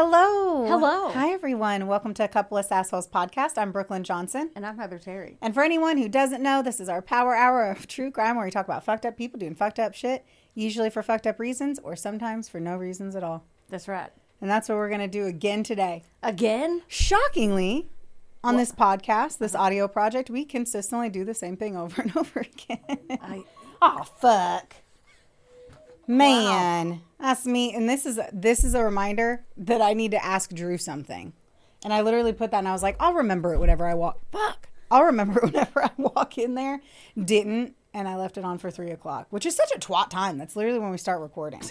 Hello. Hello. Hi, everyone. Welcome to A Couple of Sassholes podcast. I'm Brooklyn Johnson. And I'm Heather Terry. And for anyone who doesn't know, this is our power hour of true crime where we talk about fucked up people doing fucked up shit, usually for fucked up reasons or sometimes for no reasons at all. That's right. And that's what we're going to do again today. Again? Shockingly, on this podcast, this audio project, we consistently do the same thing over and over again. Oh, fuck. Man, wow. That's me. And this is a reminder that I need to ask Drew something. And I literally put that and I was like, I'll remember it whenever I walk. Fuck. I'll remember it whenever I walk in there. Didn't. And I left it on for 3 o'clock, which is such a twat time. That's literally when we start recording.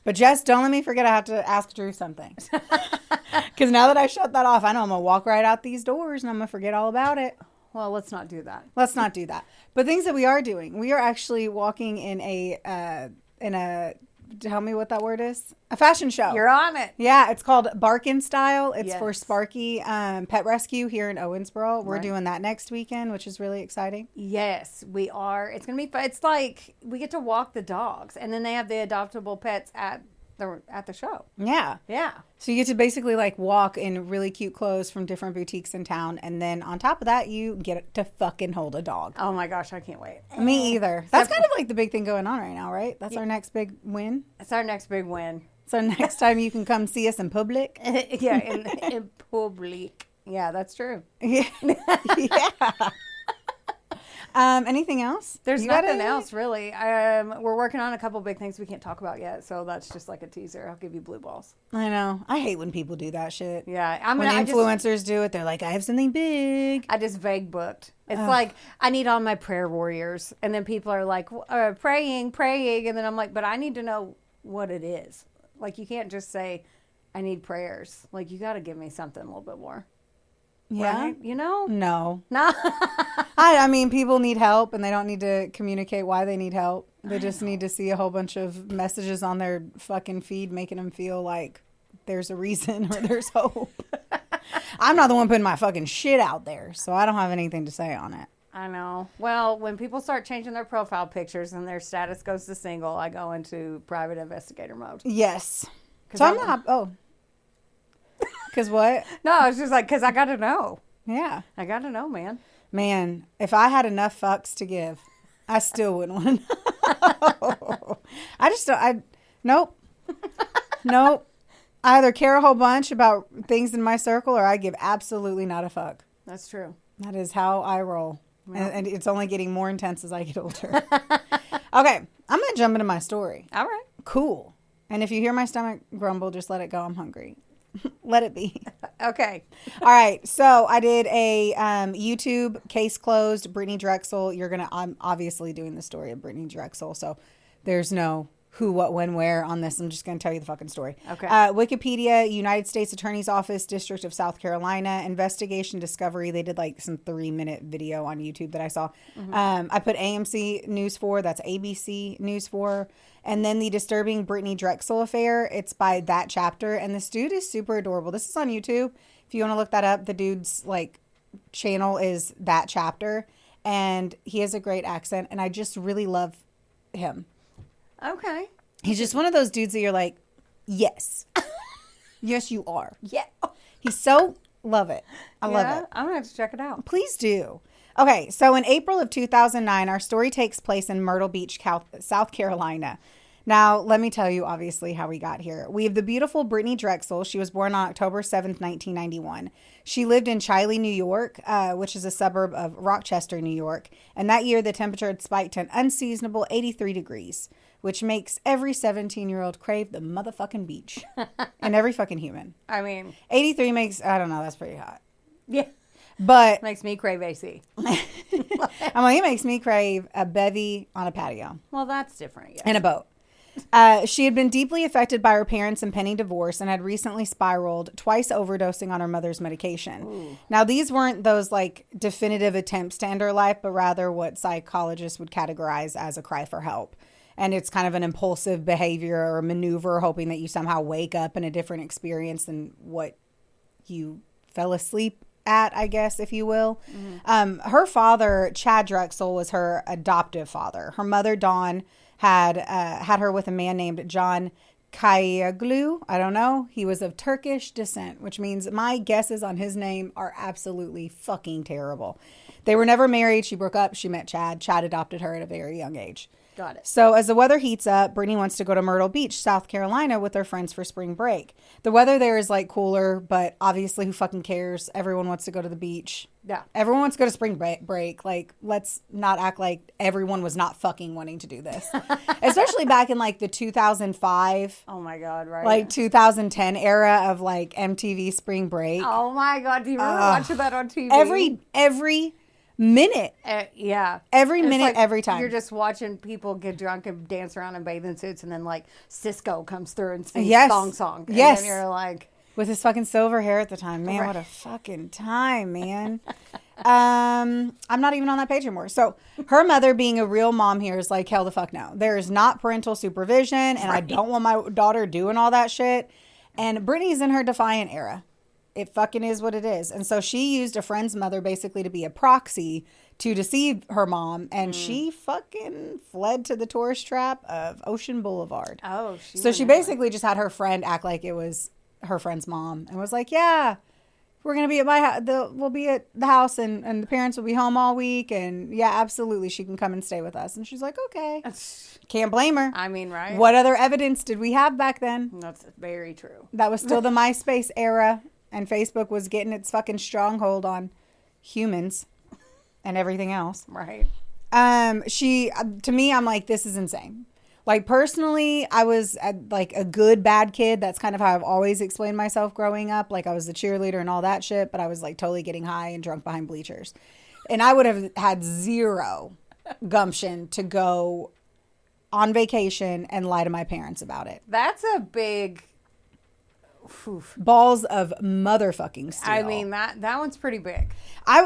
But Jess, don't let me forget I have to ask Drew something. Because now that I shut that off, I know I'm going to walk right out these doors and I'm going to forget all about it. Well, let's not do that. Let's not do that. But things that we are doing. We are actually walking in a tell me what that word is. A fashion show. You're on it. Yeah, it's called Barkin Style. It's Yes. for Sparky Pet Rescue here in Owensboro. We're Right. doing that next weekend, which is really exciting. Yes, we are. It's going to be fun. It's like we get to walk the dogs, and then they have the adoptable pets at the show. Yeah. Yeah. So you get to basically like walk in really cute clothes from different boutiques in town. And then on top of that, you get to fucking hold a dog. Oh my gosh, I can't wait. Me either. That's kind of like the big thing going on right now, right? That's our next big win. It's our next big win. So next time you can come see us in public. Yeah, in public. Yeah, that's true. Yeah. Yeah. Anything else? There's You got nothing anything? else really. We're working on a couple big things we can't talk about yet, so that's just like a teaser. I'll give you blue balls. I know. I hate when people do that shit. Yeah, When influencers do it, they're like, I have something big. I just vague booked. It's like I need all my prayer warriors, and then people are like praying, and then I'm like, but I need to know what it is. Like you can't just say I need prayers. Like you got to give me something a little bit more. Yeah. Right? You know? No. No. I mean, people need help and they don't need to communicate why they need help. They just need to see a whole bunch of messages on their fucking feed making them feel like there's a reason or there's hope. I'm not the one putting my fucking shit out there, so I don't have anything to say on it. I know. Well, when people start changing their profile pictures and their status goes to single, I go into private investigator mode. Yes. So I'm not. Oh. Because what? No, it's just like, because I got to know. Yeah. I got to know, man. Man, if I had enough fucks to give, I still wouldn't want to know. I just don't. Nope. Nope. I either care a whole bunch about things in my circle or I give absolutely not a fuck. That's true. That is how I roll. Well. And it's only getting more intense as I get older. Okay. I'm going to jump into my story. All right. Cool. And if you hear my stomach grumble, just let it go. I'm hungry. Let it be. Okay. All right. So I did a YouTube case closed. Brittanee Drexel. I'm obviously doing the story of Brittanee Drexel. So there's no who, what, when, where on this. I'm just going to tell you the fucking story. Okay. Wikipedia, United States Attorney's Office, District of South Carolina, Investigation Discovery. They did like some 3-minute video on YouTube that I saw. Mm-hmm. I put AMC News 4. That's ABC News 4. And then the Disturbing Brittanee Drexel Affair. It's by That Chapter. And this dude is super adorable. This is on YouTube. If you want to look that up, the dude's like channel is That Chapter. And he has a great accent. And I just really love him. Okay. He's just one of those dudes that you're like, yes. Yes, you are. Yeah. He's so, love it. I love it. I'm going to have to check it out. Please do. Okay, so in April of 2009, our story takes place in Myrtle Beach, South Carolina. Now, let me tell you, obviously, how we got here. We have the beautiful Brittanee Drexel. She was born on October 7th, 1991. She lived in Chiley, New York, which is a suburb of Rochester, New York. And that year, the temperature had spiked to an unseasonable 83 degrees, which makes every 17-year-old crave the motherfucking beach. And every fucking human. I mean, 83 makes, I don't know, that's pretty hot. yeah. But Makes me crave AC. I'm like, it makes me crave a bevy on a patio. Well, that's different. Yeah. In a boat. She had been deeply affected by her parents' impending divorce and had recently spiraled, twice overdosing on her mother's medication. Ooh. Now, these weren't those like definitive attempts to end her life, but rather what psychologists would categorize as a cry for help. And it's kind of an impulsive behavior or maneuver, hoping that you somehow wake up in a different experience than what you fell asleep at, I guess, if you will. Mm-hmm. Her father, Chad Drexel, was her adoptive father. Her mother, Dawn, had her with a man named John Kayaglu. I don't know. He was of Turkish descent, which means my guesses on his name are absolutely fucking terrible. They were never married. She broke up. She met Chad. Chad adopted her at a very young age. Got it. So as the weather heats up, Brittanee wants to go to Myrtle Beach, South Carolina with her friends for spring break. The weather there is like cooler, but obviously who fucking cares? Everyone wants to go to the beach. Yeah. Everyone wants to go to spring break. Like, let's not act like everyone was not fucking wanting to do this. Especially back in like the 2005. Oh my God, right. Like 2010 era of like MTV spring break. Oh my God, do you remember watching that on TV? Every minute. Yeah. Every It's minute, like every time. You're just watching people get drunk and dance around in bathing suits, and then like Cisco comes through and sings song. And yes. then you're like, with his fucking silver hair at the time. Man, what a fucking time, man. I'm not even on that page anymore. So her mother being a real mom here is like, hell the fuck no. There is not parental supervision, and I don't want my daughter doing all that shit. And Brittany's in her defiant era. It fucking is what it is. And so she used a friend's mother basically to be a proxy to deceive her mom. And she fucking fled to the tourist trap of Ocean Boulevard. oh, So she basically just had her friend act like it was her friend's mom and was like, yeah, we're going to be at my house. We'll be at the house and the parents will be home all week. And yeah, absolutely. She can come and stay with us. And she's like, okay. Can't blame her. I mean, right? What other evidence did we have back then? That's very true. That was still the MySpace era. And Facebook was getting its fucking stronghold on humans and everything else. Right. To me, I'm like, this is insane. Like, personally, I was like a good, bad kid. That's kind of how I've always explained myself growing up. Like, I was the cheerleader and all that shit, but I was like totally getting high and drunk behind bleachers. And I would have had zero gumption to go on vacation and lie to my parents about it. That's a big... Oof. Balls of motherfucking steel. I mean, that one's pretty big.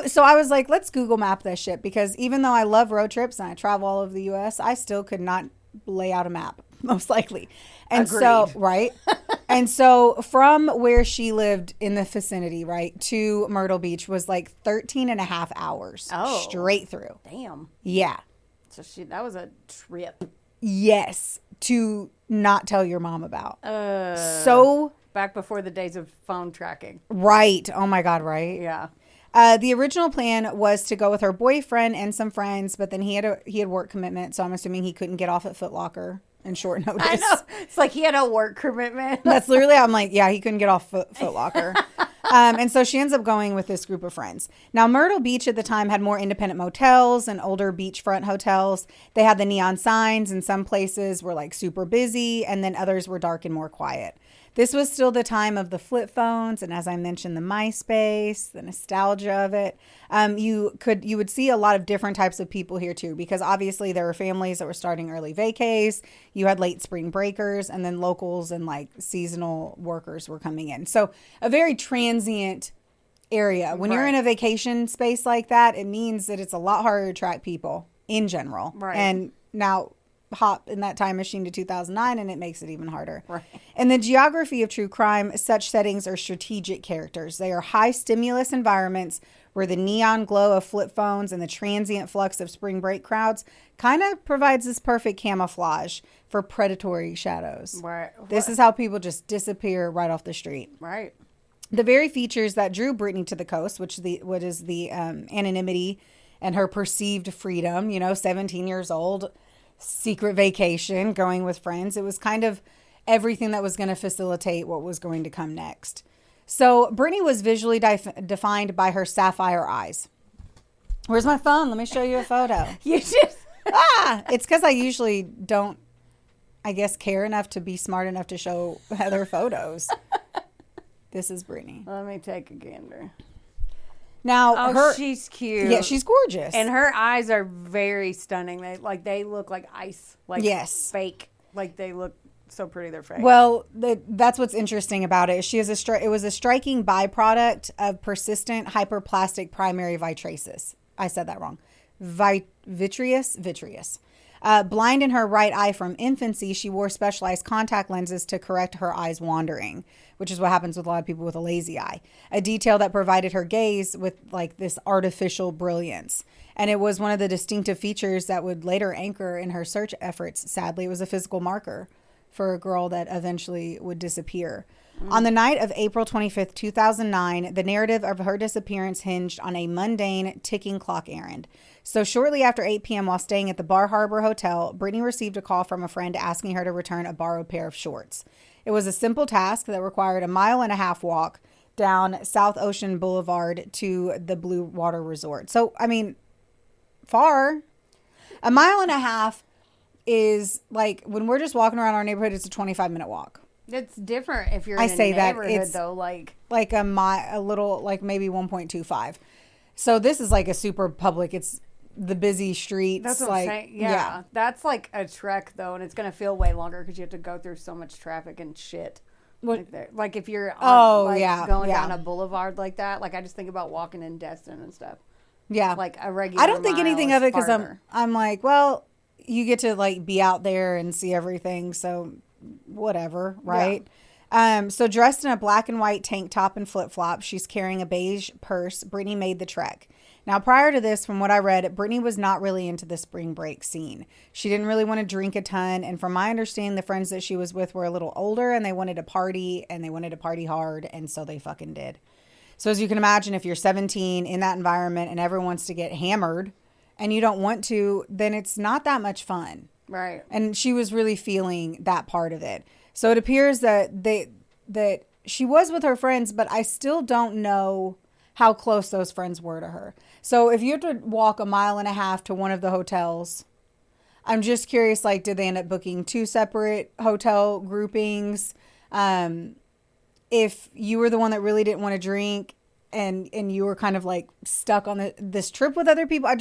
So I was like, let's Google map this shit, because even though I love road trips and I travel all over the U.S., I still could not lay out a map, most likely. And Agreed. so, right? And so from where she lived in the vicinity, right, to Myrtle Beach was like 13 and a half hours straight through. Damn. Yeah. So that was a trip. Yes. To not tell your mom about. So... Back before the days of phone tracking. Right. Oh my God, right? Yeah. The original plan was to go with her boyfriend and some friends, but then he had work commitment, so I'm assuming he couldn't get off at Foot Locker in short notice. I know. It's like he had a work commitment. That's literally, I'm like, yeah, he couldn't get off Foot Locker. And so she ends up going with this group of friends. Now, Myrtle Beach at the time had more independent motels and older beachfront hotels. They had the neon signs, and some places were like super busy, and then others were dark and more quiet. This was still the time of the flip phones, and as I mentioned, the MySpace, the nostalgia of it. You would see a lot of different types of people here too, because obviously there were families that were starting early vacays. You had late spring breakers, and then locals and like seasonal workers were coming in. So a very transient area. When you're in a vacation space like that, it means that it's a lot harder to attract people in general. Right. And now hop in that time machine to 2009 and it makes it even harder. Right. In the geography of true crime, such settings are strategic characters. They are high stimulus environments where the neon glow of flip phones and the transient flux of spring break crowds kind of provides this perfect camouflage for predatory shadows. Right. This is how people just disappear right off the street. Right. The very features that drew Brittanee to the coast, which is the anonymity and her perceived freedom, 17 years old, secret vacation, going with friends. It was kind of everything that was going to facilitate what was going to come next. So Brittanee was visually defined by her sapphire eyes. Where's my phone? Let me show you a photo. You just... It's because I usually don't, I guess, care enough to be smart enough to show other photos. This is Brittanee. Let me take a gander. Now, she's cute. Yeah, she's gorgeous. And her eyes are very stunning. They look like ice. Like fake. Like they look so pretty, they're fake. Well, that's what's interesting about it. It was a striking byproduct of persistent hyperplastic primary vitraces. I said that wrong. Vitreous. Blind in her right eye from infancy, she wore specialized contact lenses to correct her eyes wandering, which is what happens with a lot of people with a lazy eye. A detail that provided her gaze with like this artificial brilliance. And it was one of the distinctive features that would later anchor in her search efforts. Sadly, it was a physical marker for a girl that eventually would disappear. On the night of April 25th, 2009, the narrative of her disappearance hinged on a mundane ticking clock errand. So shortly after 8 p.m. while staying at the Bar Harbor Hotel, Brittanee received a call from a friend asking her to return a borrowed pair of shorts. It was a simple task that required a 1.5-mile walk down South Ocean Boulevard to the Blue Water Resort. So, I mean, far. 1.5 miles is like, when we're just walking around our neighborhood, it's a 25-minute walk. It's different if you're in a neighborhood, though. Like a little, like maybe 1.25. So this is like a super public. It's the busy streets. That's what I'm saying. Yeah. That's like a trek, though, and it's going to feel way longer because you have to go through so much traffic and shit. Like if you're going down a boulevard like that. Like I just think about walking in Destin and stuff. Yeah. Like a regular I don't think anything of it because farther. I'm like, well, you get to like be out there and see everything. So whatever, right? Yeah. So dressed in a black and white tank top and flip-flops, she's carrying a beige purse. Brittanee made the trek. Now, prior to this, from what I read, Brittanee was not really into the spring break scene. She didn't really want to drink a ton. And from my understanding, the friends that she was with were a little older and they wanted to party and they wanted to party hard. And so they fucking did. So as you can imagine, if you're 17 in that environment and everyone wants to get hammered and you don't want to, then it's not that much fun. Right. And she was really feeling that part of it. So it appears that she was with her friends, but I still don't know how close those friends were to her. So if you have to walk 1.5 miles to one of the hotels, I'm just curious, like, did they end up booking 2 separate hotel groupings? If you were the one that really didn't want to drink and you were kind of like stuck on this trip with other people. I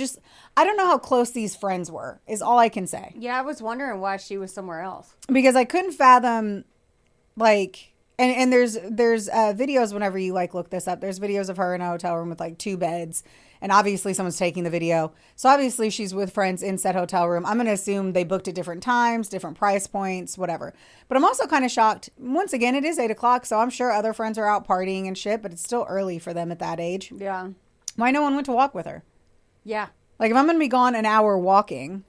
don't know how close these friends were, is all I can say. Yeah, I was wondering why she was somewhere else. Because I couldn't fathom, like, and there's videos whenever you like look this up. There's videos of her in a hotel room with like 2 beds. And obviously someone's taking the video. So obviously she's with friends in said hotel room. I'm going to assume they booked at different times, different price points, whatever. But I'm also kind of shocked. Once again, it is 8 o'clock. So I'm sure other friends are out partying and shit. But it's still early for them at that age. Yeah. Why no one went to walk with her? Yeah. Like if I'm going to be gone an hour walking.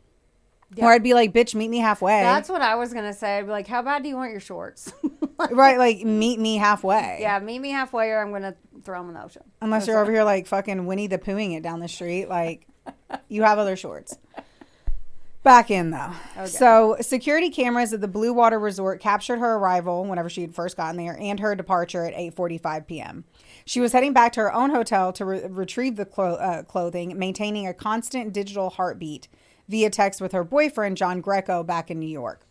Yeah. Or I'd be like, bitch, meet me halfway. That's what I was going to say. I'd be like, how bad do you want your shorts? Right, like meet me halfway. Yeah, meet me halfway or I'm going to throw them in the ocean. Unless you're over here like fucking Winnie the Poohing it down the street. Like, you have other shorts. Back in though. Okay. So security cameras at the Blue Water Resort captured her arrival whenever she had first gotten there and her departure at 8:45 p.m. She was heading back to her own hotel to retrieve the clothing, maintaining a constant digital heartbeat via text with her boyfriend, John Greco, back in New York.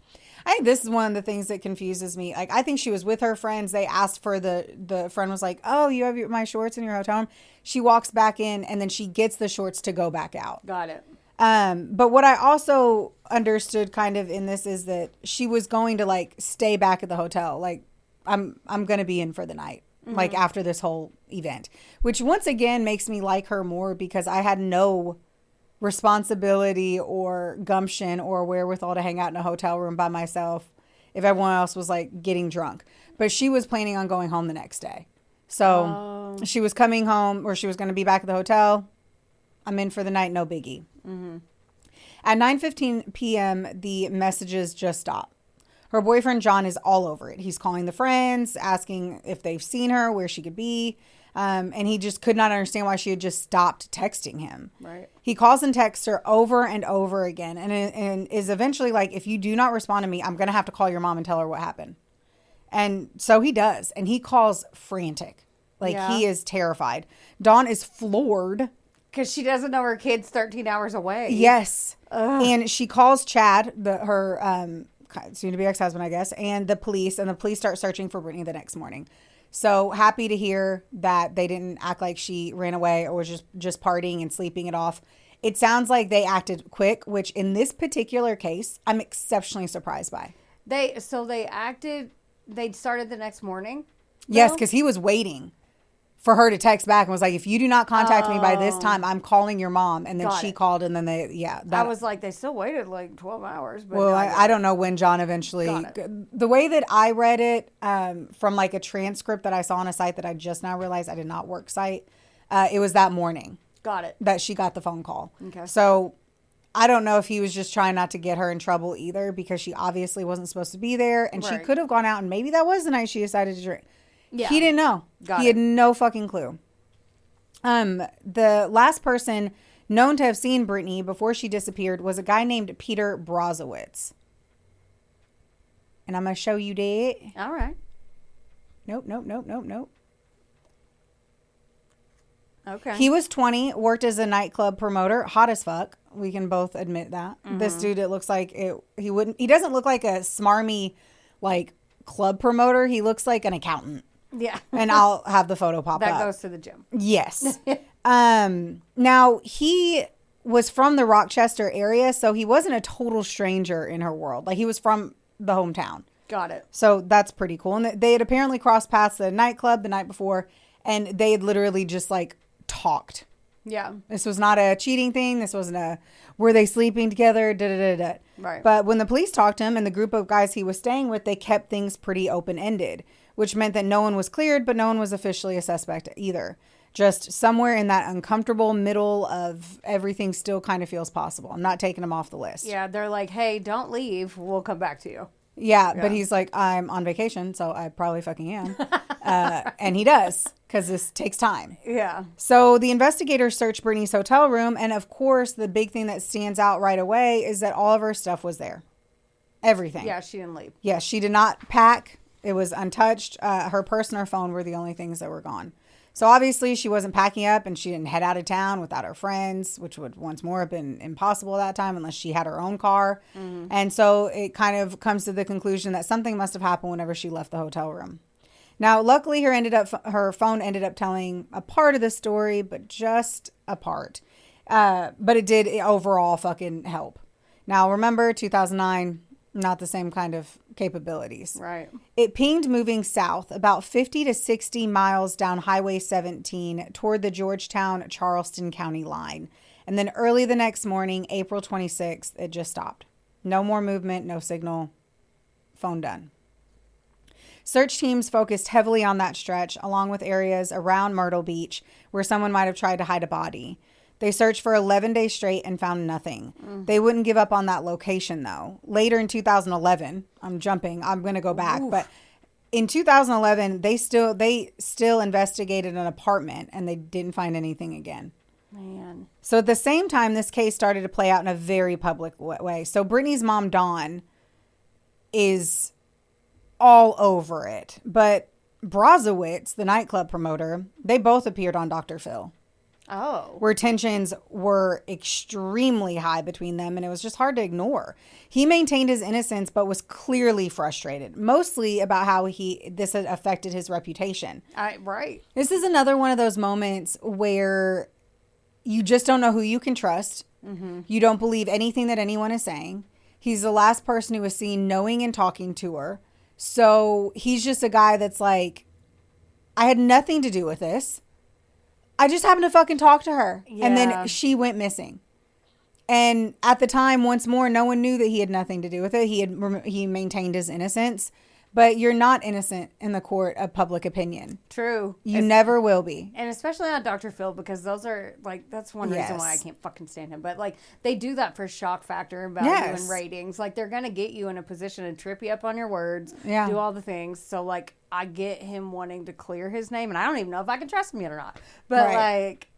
I think this is one of the things that confuses me. Like, I think she was with her friends. They asked for the friend was like, oh, you have my shorts in your hotel room. She walks back in and then she gets the shorts to go back out. Got it. But what I also understood kind of in this is that she was going to like stay back at the hotel. Like, I'm going to be in for the night. Mm-hmm. Like after this whole event, which once again makes me like her more because I had no responsibility or gumption or wherewithal to hang out in a hotel room by myself if everyone else was like getting drunk. But she was planning on going home the next day. So she was coming home or she was going to be back at the hotel. I'm in for the night. No biggie. Mm-hmm. At 9:15 p.m., the messages just stopped. Her boyfriend, John, is all over it. He's calling the friends, asking if they've seen her, where she could be. And he just could not understand why she had just stopped texting him. Right. He calls and texts her over and over again and is eventually like, if you do not respond to me, I'm going to have to call your mom and tell her what happened. And so he does. And he calls frantic. Like, he is terrified. Dawn is floored. Because she doesn't know her kid's 13 hours away. Yes. Ugh. And she calls Chad, her soon-to-be ex-husband, I guess, and the police start searching for Brittanee the next morning. So happy to hear that they didn't act like she ran away or was just partying and sleeping it off. It sounds like they acted quick, which in this particular case, I'm exceptionally surprised by. They started the next morning? Yes, because he was waiting for her to text back and was like, if you do not contact me by this time, I'm calling your mom. And then she called and then I was like, they still waited like 12 hours. But well, I don't know when John eventually, the way that I read it from like a transcript that I saw on a site that I just now realized I did not work site. It was that morning. Got it. That she got the phone call. Okay. So I don't know if he was just trying not to get her in trouble either, because she obviously wasn't supposed to be there, and she Right. could have gone out, and maybe that was the night she decided to drink. Yeah. He didn't know. He had no fucking clue. The last person known to have seen Brittanee before she disappeared was a guy named Peter Brozowitz. And I'm going to show you that. All right. Nope. Okay. He was 20, worked as a nightclub promoter, hot as fuck. We can both admit that. This dude, it looks like he doesn't look like a smarmy, like, club promoter. He looks like an accountant. Yeah. And I'll have the photo pop up. That goes to the gym. Yes. Now, he was from the Rochester area, so he wasn't a total stranger in her world. Like, he was from the hometown. Got it. So that's pretty cool. And they had apparently crossed paths at a nightclub the night before, and they had literally just, like, talked. Yeah. This was not a cheating thing. This wasn't a, were they sleeping together? Right. But when the police talked to him and the group of guys he was staying with, they kept things pretty open-ended, which meant that no one was cleared, but no one was officially a suspect either. Just somewhere in that uncomfortable middle of everything still kind of feels possible. I'm not taking him off the list. Yeah, they're like, hey, don't leave. We'll come back to you. Yeah, but he's like, I'm on vacation, so I probably fucking am. And he does, because this takes time. Yeah. So the investigators searched Brittanee's hotel room, and of course, the big thing that stands out right away is that all of her stuff was there. Everything. Yeah, she didn't leave. Yeah, she did not pack. It was untouched. Her purse and her phone were the only things that were gone. So obviously she wasn't packing up, and she didn't head out of town without her friends, which would once more have been impossible at that time unless she had her own car. Mm-hmm. And so it kind of comes to the conclusion that something must have happened whenever she left the hotel room. Now, luckily her phone ended up telling a part of the story, but just a part. But it did overall fucking help. Now, remember, 2009, not the same kind of capabilities. Right. It pinged moving south about 50 to 60 miles down Highway 17 toward the Georgetown-Charleston County line. And then early the next morning, April 26th, it just stopped. No more movement, no signal. Phone done. Search teams focused heavily on that stretch, along with areas around Myrtle Beach where someone might have tried to hide a body. They searched for 11 days straight and found nothing. They wouldn't give up on that location, though. Later in 2011, I'm going to go back, but in 2011, they still investigated an apartment, and they didn't find anything again. Man. So at the same time, this case started to play out in a very public way. So Brittanee's mom, Dawn, is all over it. But Brozowitz, the nightclub promoter, they both appeared on Dr. Phil. Oh. Where tensions were extremely high between them, and it was just hard to ignore. He maintained his innocence, but was clearly frustrated, mostly about how this had affected his reputation. Right. This is another one of those moments where you just don't know who you can trust. Mm-hmm. You don't believe anything that anyone is saying. He's the last person who was seen knowing and talking to her. So he's just a guy that's like, I had nothing to do with this. I just happened to fucking talk to her. Yeah. And then she went missing. And at the time, once more, no one knew that he had nothing to do with it. He maintained his innocence. But you're not innocent in the court of public opinion. True. You never will be. And especially on Dr. Phil, because those are, like, that's one reason why I can't fucking stand him. But, like, they do that for shock factor and value and ratings. Like, they're going to get you in a position to trip you up on your words, do all the things. So, like, I get him wanting to clear his name, and I don't even know if I can trust him yet or not. But, like,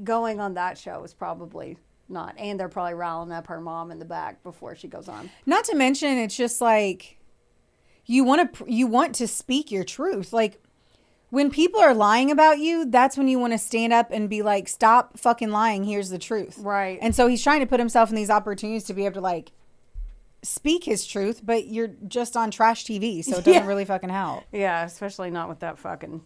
going on that show is probably not. And they're probably riling up her mom in the back before she goes on. Not to mention, it's just like, you want to speak your truth. Like, when people are lying about you, that's when you want to stand up and be like, stop fucking lying. Here's the truth. Right. And so he's trying to put himself in these opportunities to be able to, like, speak his truth, but you're just on trash TV, so it doesn't really fucking help. Yeah, especially not with that fucking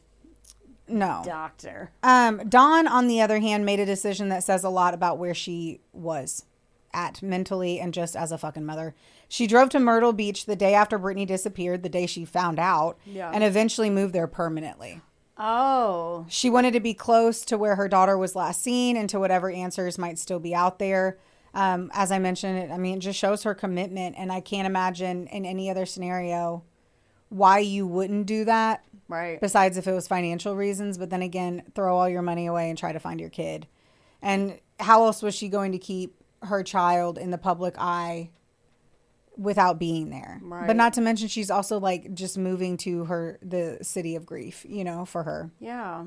doctor. Dawn, on the other hand, made a decision that says a lot about where she was at mentally and just as a fucking mother. She drove to Myrtle Beach the day after Brittanee disappeared, the day she found out, and eventually moved there permanently. Oh. She wanted to be close to where her daughter was last seen and to whatever answers might still be out there. As I mentioned, it just shows her commitment, and I can't imagine in any other scenario why you wouldn't do that. Right. Besides if it was financial reasons, but then again, throw all your money away and try to find your kid. And how else was she going to keep her child in the public eye without being there. Right. But not to mention she's also like just moving to the city of grief, for her. Yeah.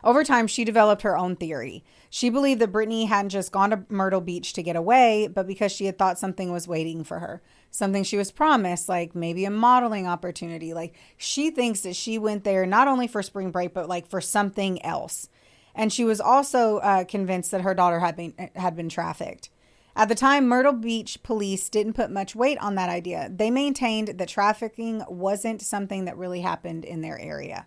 Over time, she developed her own theory. She believed that Brittanee hadn't just gone to Myrtle Beach to get away, but because she had thought something was waiting for her. Something she was promised, like maybe a modeling opportunity. Like she thinks that she went there not only for spring break, but like for something else. And she was also convinced that her daughter had been trafficked. At the time, Myrtle Beach police didn't put much weight on that idea. They maintained that trafficking wasn't something that really happened in their area.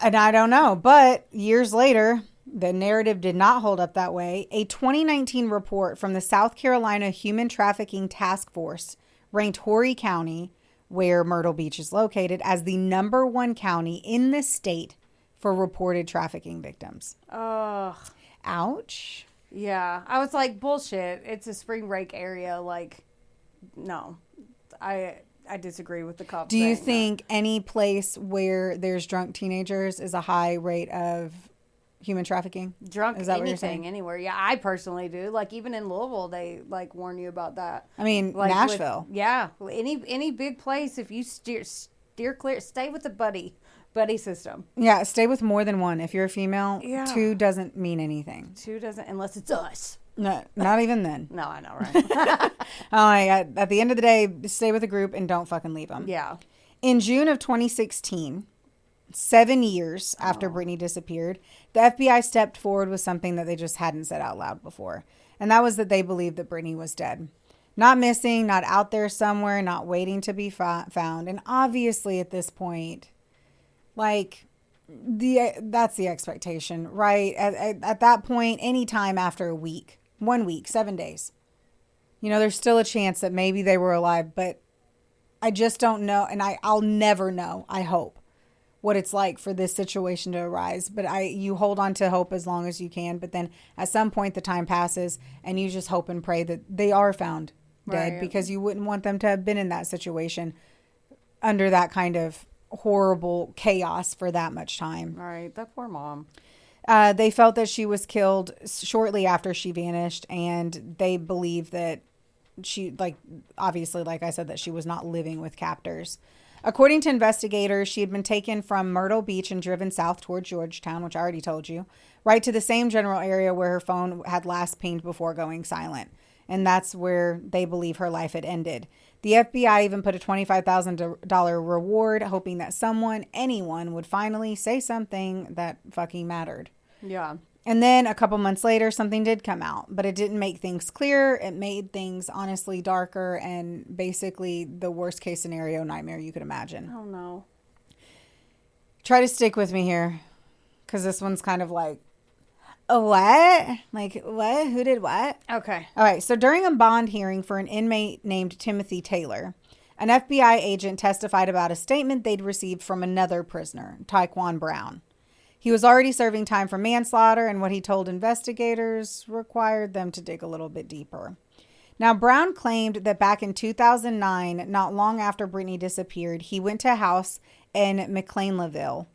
And I don't know, but years later, the narrative did not hold up that way. A 2019 report from the South Carolina Human Trafficking Task Force ranked Horry County, where Myrtle Beach is located, as the #1 county in the state for reported trafficking victims. Ugh. Ouch. Yeah. I was like, bullshit. It's a spring break area. Like, no. I disagree with the cops. Do you think any place where there's drunk teenagers is a high rate of human trafficking? Drunk is that what you're anything, saying? anywhere. Yeah, I personally do. Like, even in Louisville, they, like, warn you about that. I mean, like Nashville. Any big place, if you steer clear, stay with the buddy system. Yeah, stay with more than one. If you're a female, Yeah. 2 doesn't mean anything. 2 doesn't, unless it's us. No, not even then. No, I know, right? Oh my God. At the end of the day, stay with a group and don't fucking leave them. Yeah. In June of 2016, 7 years after Brittanee disappeared, the FBI stepped forward with something that they just hadn't said out loud before. And that was that they believed that Brittanee was dead. Not missing, not out there somewhere, not waiting to be found. And obviously at this point, like, that's the expectation, right? At that point, any time after a week, 1 week, 7 days, there's still a chance that maybe they were alive, but I just don't know. And I'll never know, I hope, what it's like for this situation to arise. But you hold on to hope as long as you can. But then at some point the time passes and you just hope and pray that they are found dead, because you wouldn't want them to have been in that situation under that kind of horrible chaos for that much time. Right. That poor mom. They felt that she was killed shortly after she vanished, and they believe that she, obviously, like I said, that she was not living with captors. According to investigators, she had been taken from Myrtle Beach and driven south toward Georgetown, which I already told you, right to the same general area where her phone had last pinged before going silent. And that's where they believe her life had ended. The FBI even put a $25,000 reward, hoping that anyone would finally say something that fucking mattered. Yeah. And then a couple months later, something did come out, but it didn't make things clear. It made things honestly darker and basically the worst case scenario nightmare you could imagine. Oh, no. Try to stick with me here, because this one's kind of like, what? Like, what? Who did what? Okay. All right. So during a bond hearing for an inmate named Timothy Taylor, an FBI agent testified about a statement they'd received from another prisoner, Tyquan Brown. He was already serving time for manslaughter, and what he told investigators required them to dig a little bit deeper. Now, Brown claimed that back in 2009, not long after Brittanee disappeared, he went to a house in McClellanville.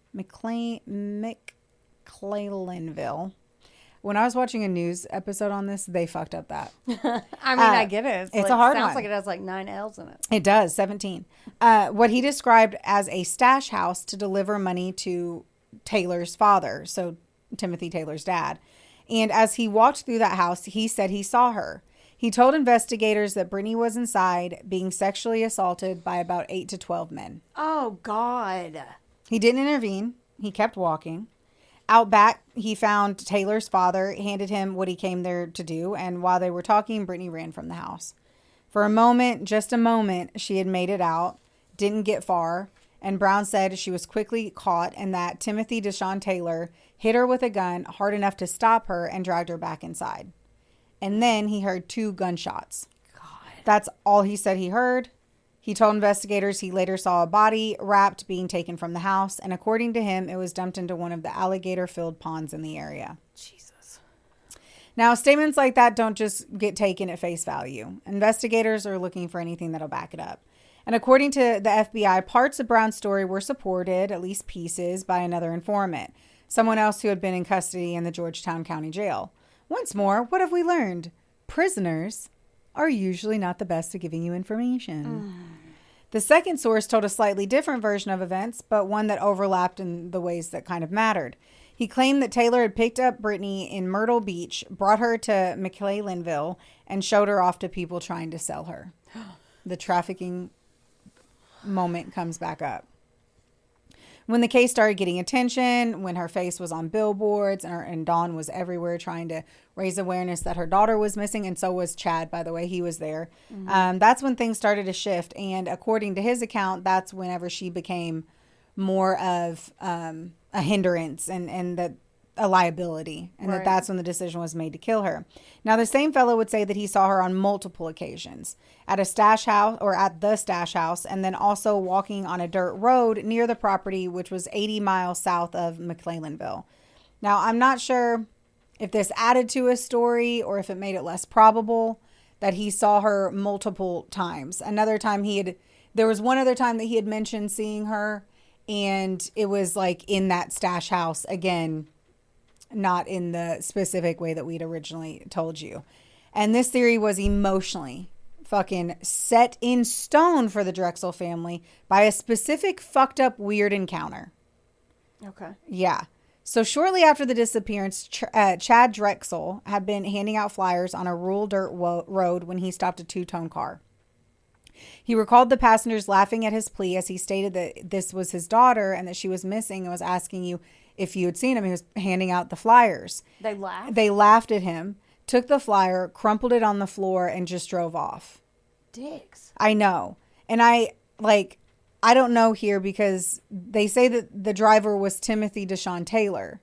When I was watching a news episode on this, they fucked up that. I mean, I get it. It's a hard one. Sounds like it has like 9 L's in it. It does, 17. What he described as a stash house to deliver money to Taylor's father, so Timothy Taylor's dad. And as he walked through that house, he said he saw her. He told investigators that Brittanee was inside being sexually assaulted by about 8 to 12 men. Oh, God. He didn't intervene. He kept walking. Out back, he found Taylor's father, handed him what he came there to do, and while they were talking, Brittanee ran from the house. For a moment, just a moment, she had made it out, didn't get far, and Brown said she was quickly caught and that Timothy Deshaun Taylor hit her with a gun hard enough to stop her and dragged her back inside. And then he heard 2 gunshots. God. That's all he said he heard. He told investigators he later saw a body wrapped being taken from the house, and according to him, it was dumped into one of the alligator-filled ponds in the area. Jesus. Now, statements like that don't just get taken at face value. Investigators are looking for anything that'll back it up. And according to the FBI, parts of Brown's story were supported, at least pieces, by another informant, someone else who had been in custody in the Georgetown County Jail. Once more, what have we learned? Prisoners are usually not the best at giving you information. The second source told a slightly different version of events, but one that overlapped in the ways that kind of mattered. He claimed that Taylor had picked up Brittanee in Myrtle Beach, brought her to McClellanville, and showed her off to people trying to sell her. The trafficking moment comes back up. When the case started getting attention, when her face was on billboards and Dawn was everywhere trying to raise awareness that her daughter was missing, and so was Chad, by the way, he was there. That's when things started to shift. And according to his account, that's whenever she became more of a hindrance and that a liability, and Right. that's when the decision was made to kill her. Now, the same fellow would say that he saw her on multiple occasions at a stash house or at the stash house, and then also walking on a dirt road near the property, which was 80 miles south of McClellanville. Now, I'm not sure if this added to his story or if it made it less probable that he saw her multiple times. There was one other time that he had mentioned seeing her, and it was like in that stash house again, not in the specific way that we'd originally told you. And this theory was emotionally fucking set in stone for the Drexel family by a specific fucked up weird encounter. Okay. Yeah. So shortly after the disappearance, Chad Drexel had been handing out flyers on a rural dirt road when he stopped a two-tone car. He recalled the passengers laughing at his plea as he stated that this was his daughter and that she was missing and was asking you if you had seen him. He was handing out the flyers. They laughed? They laughed at him, took the flyer, crumpled it on the floor, and just drove off. Dicks. I know. And I don't know here because they say that the driver was Timothy Deshaun Taylor.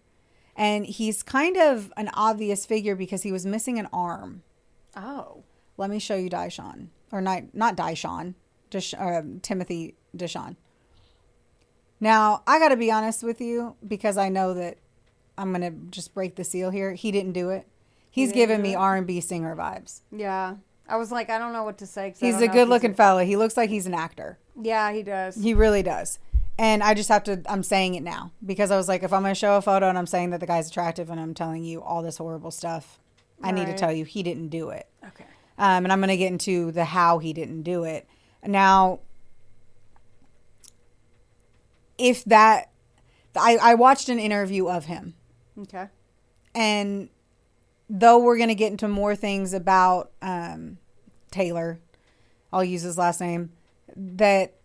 And he's kind of an obvious figure because he was missing an arm. Oh. Let me show you Deshaun. Or not Deshaun. Timothy Deshaun. Now, I got to be honest with you because I know that I'm going to just break the seal here. He didn't do it. He's giving me R&B singer vibes. Yeah. I was like, I don't know what to say. He's a good looking fella. He looks like he's an actor. Yeah, he does. He really does. And I just I'm saying it now because I was like, if I'm going to show a photo and I'm saying that the guy's attractive and I'm telling you all this horrible stuff, I need to tell you he didn't do it. Okay. And I'm going to get into the how he didn't do it. Now, I watched an interview of him. Okay. And though we're going to get into more things about Taylor, I'll use his last name, that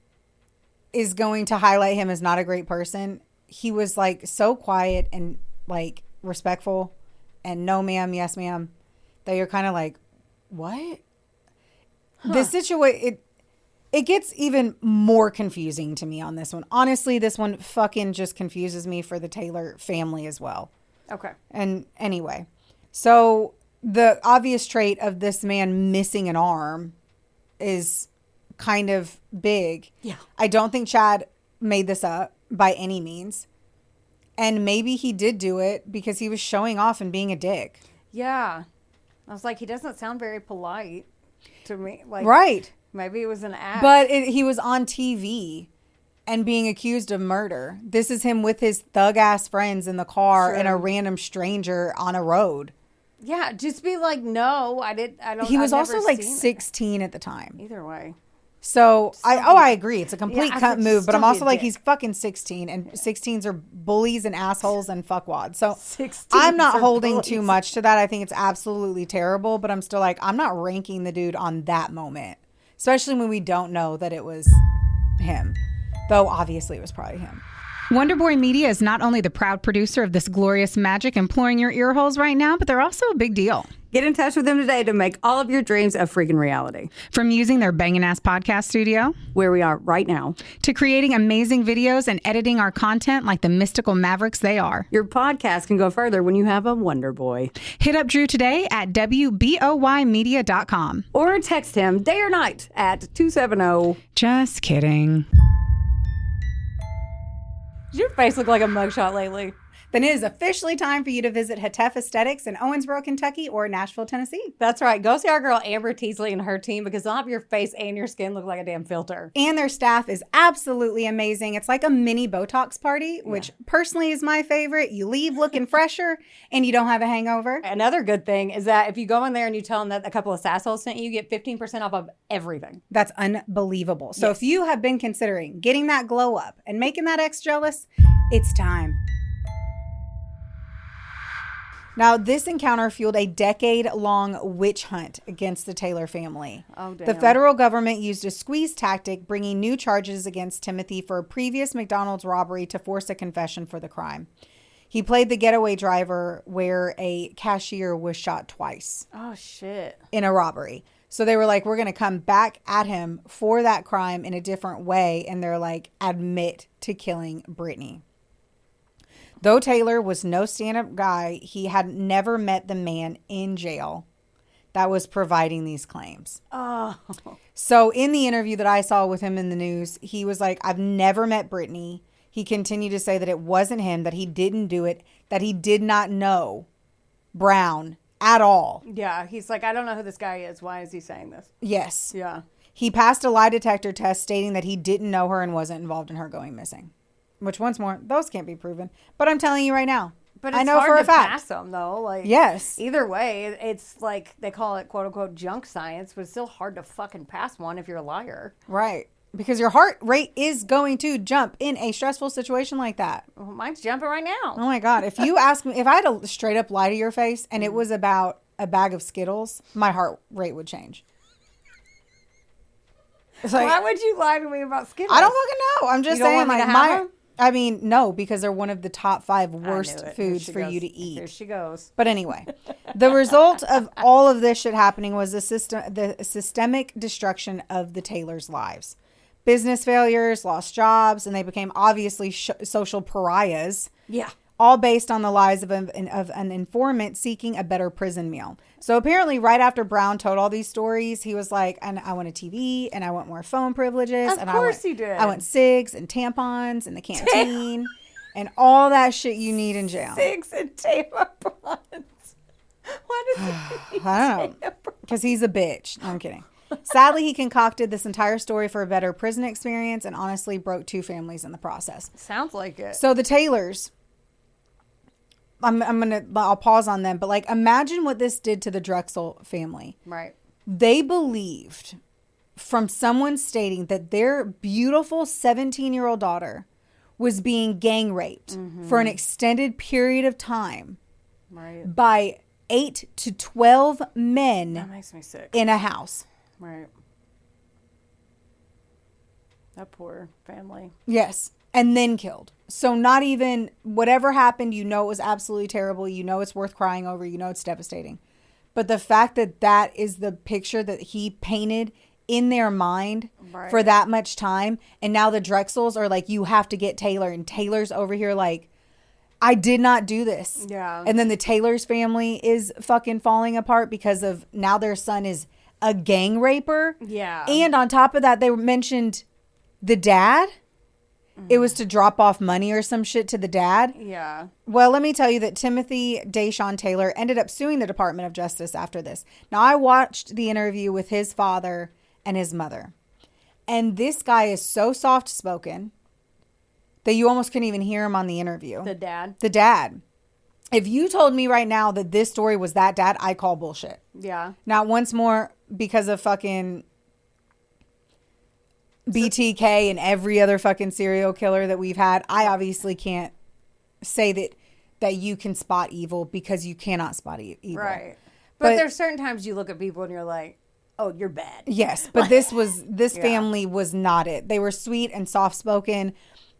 is going to highlight him as not a great person. He was like so quiet and like respectful and no ma'am, yes ma'am, that you're kind of like, what? Huh. The situation, it gets even more confusing to me on this one. Honestly, this one fucking just confuses me for the Taylor family as well. Okay. And anyway, so the obvious trait of this man missing an arm is kind of big. Yeah. I don't think Chad made this up by any means. And maybe he did do it because he was showing off and being a dick. Yeah. I was like, he doesn't sound very polite to me. Like, right. Maybe it was an act. But he was on TV and being accused of murder. This is him with his thug ass friends in the car and a random stranger on a road. Yeah, just be like, no, I don't. He was also like 16 at the time. Either way. So I agree. It's a complete cut move, but I'm also like, dick. he's fucking 16 and 16s are bullies and assholes and fuckwads. So I'm not holding too much to that. I think it's absolutely terrible, but I'm still like, I'm not ranking the dude on that moment, especially when we don't know that it was him, though obviously it was probably him. Wonderboy Media is not only the proud producer of this glorious magic imploring your ear holes right now, but they're also a big deal. Get in touch with them today to make all of your dreams a freaking reality. From using their bangin' ass podcast studio, where we are right now, to creating amazing videos and editing our content like the mystical mavericks they are. Your podcast can go further when you have a Wonder Boy. Hit up Drew today at WBOYmedia.com. Or text him day or night at 270. Just kidding. Does your face look like a mugshot lately? then it is officially time for you to visit Hetef Aesthetics in Owensboro, Kentucky or Nashville, Tennessee. That's right. Go see our girl Amber Teasley and her team because they'll have your face and your skin look like a damn filter. And their staff is absolutely amazing. It's like a mini Botox party, which personally is my favorite. You leave looking fresher and you don't have a hangover. Another good thing is that if you go in there and you tell them that a couple of sassholes sent you, you get 15% off of everything. That's unbelievable. So if you have been considering getting that glow up and making that ex jealous, it's time. Now, this encounter fueled a decade-long witch hunt against the Taylor family. Oh, damn. The federal government used a squeeze tactic, bringing new charges against Timothy for a previous McDonald's robbery to force a confession for the crime. He played the getaway driver where a cashier was shot twice. Oh, shit. In a robbery. So they were like, we're going to come back at him for that crime in a different way. And they're like, admit to killing Brittanee. Though Taylor was no stand-up guy, he had never met the man in jail that was providing these claims. Oh. So in the interview that I saw with him in the news, he was like, I've never met Brittanee. He continued to say that it wasn't him, that he didn't do it, that he did not know Brown at all. Yeah, he's like, I don't know who this guy is. Why is he saying this? Yes. Yeah. He passed a lie detector test stating that he didn't know her and wasn't involved in her going missing. Which, once more, those can't be proven. But I'm telling you right now. But it's I know hard for to a fact. pass them, though. Like, yes. Either way, it's like they call it, quote unquote, junk science, but it's still hard to fucking pass one if you're a liar. Right. Because your heart rate is going to jump in a stressful situation like that. Well, mine's jumping right now. Oh my God. If you ask me, if I had to straight up lie to your face and it was about a bag of Skittles, my heart rate would change. It's like, why would you lie to me about Skittles? I don't fucking know. I'm just You don't saying, want me like, to have them? I mean, no, because they're one of the top 5 I worst knew it. foods Here for she you goes. to eat. Here she goes. But anyway, the result of all of this shit happening was the systemic destruction of the Taylors' lives. Business failures, lost jobs, and they became obviously social pariahs. Yeah. All based on the lies of an informant seeking a better prison meal. So apparently right after Brown told all these stories, he was like, and I want a TV and I want more phone privileges. Of course he did. I want cigs and tampons in the canteen and all that shit you need in jail. Cigs and tampons. Why does he need I don't know. Because he's a bitch. No, I'm kidding. Sadly, he concocted this entire story for a better prison experience and honestly broke 2 families in the process. Sounds like it. So the Taylors, I'll pause on them, but like imagine what this did to the Drexel family. Right. They believed from someone stating that their beautiful 17-year-old daughter was being gang raped for an extended period of time by 8 to 12 men That makes me sick. in a house. Right. That poor family. Yes. And then killed. So not even whatever happened, you know it was absolutely terrible. You know it's worth crying over. You know it's devastating. But the fact that that is the picture that he painted in their mind for that much time. And now the Drexels are like, you have to get Taylor. And Taylor's over here like, I did not do this. Yeah. And then the Taylor's family is fucking falling apart because of now their son is a gang raper. Yeah. And on top of that, they mentioned the dad. It was to drop off money or some shit to the dad. Yeah. Well, let me tell you that Timothy Deshawn Taylor ended up suing the Department of Justice after this. Now, I watched the interview with his father and his mother. And this guy is so soft-spoken that you almost couldn't even hear him on the interview. The dad. The dad. If you told me right now that this story was that dad, I call bullshit. Yeah. Now, once more, because of fucking BTK and every other fucking serial killer that we've had, I obviously can't say that you can spot evil because you cannot spot evil. Right. But But there's certain times you look at people and you're like, oh, you're bad. Yes, but this family was not it. They were sweet and soft-spoken.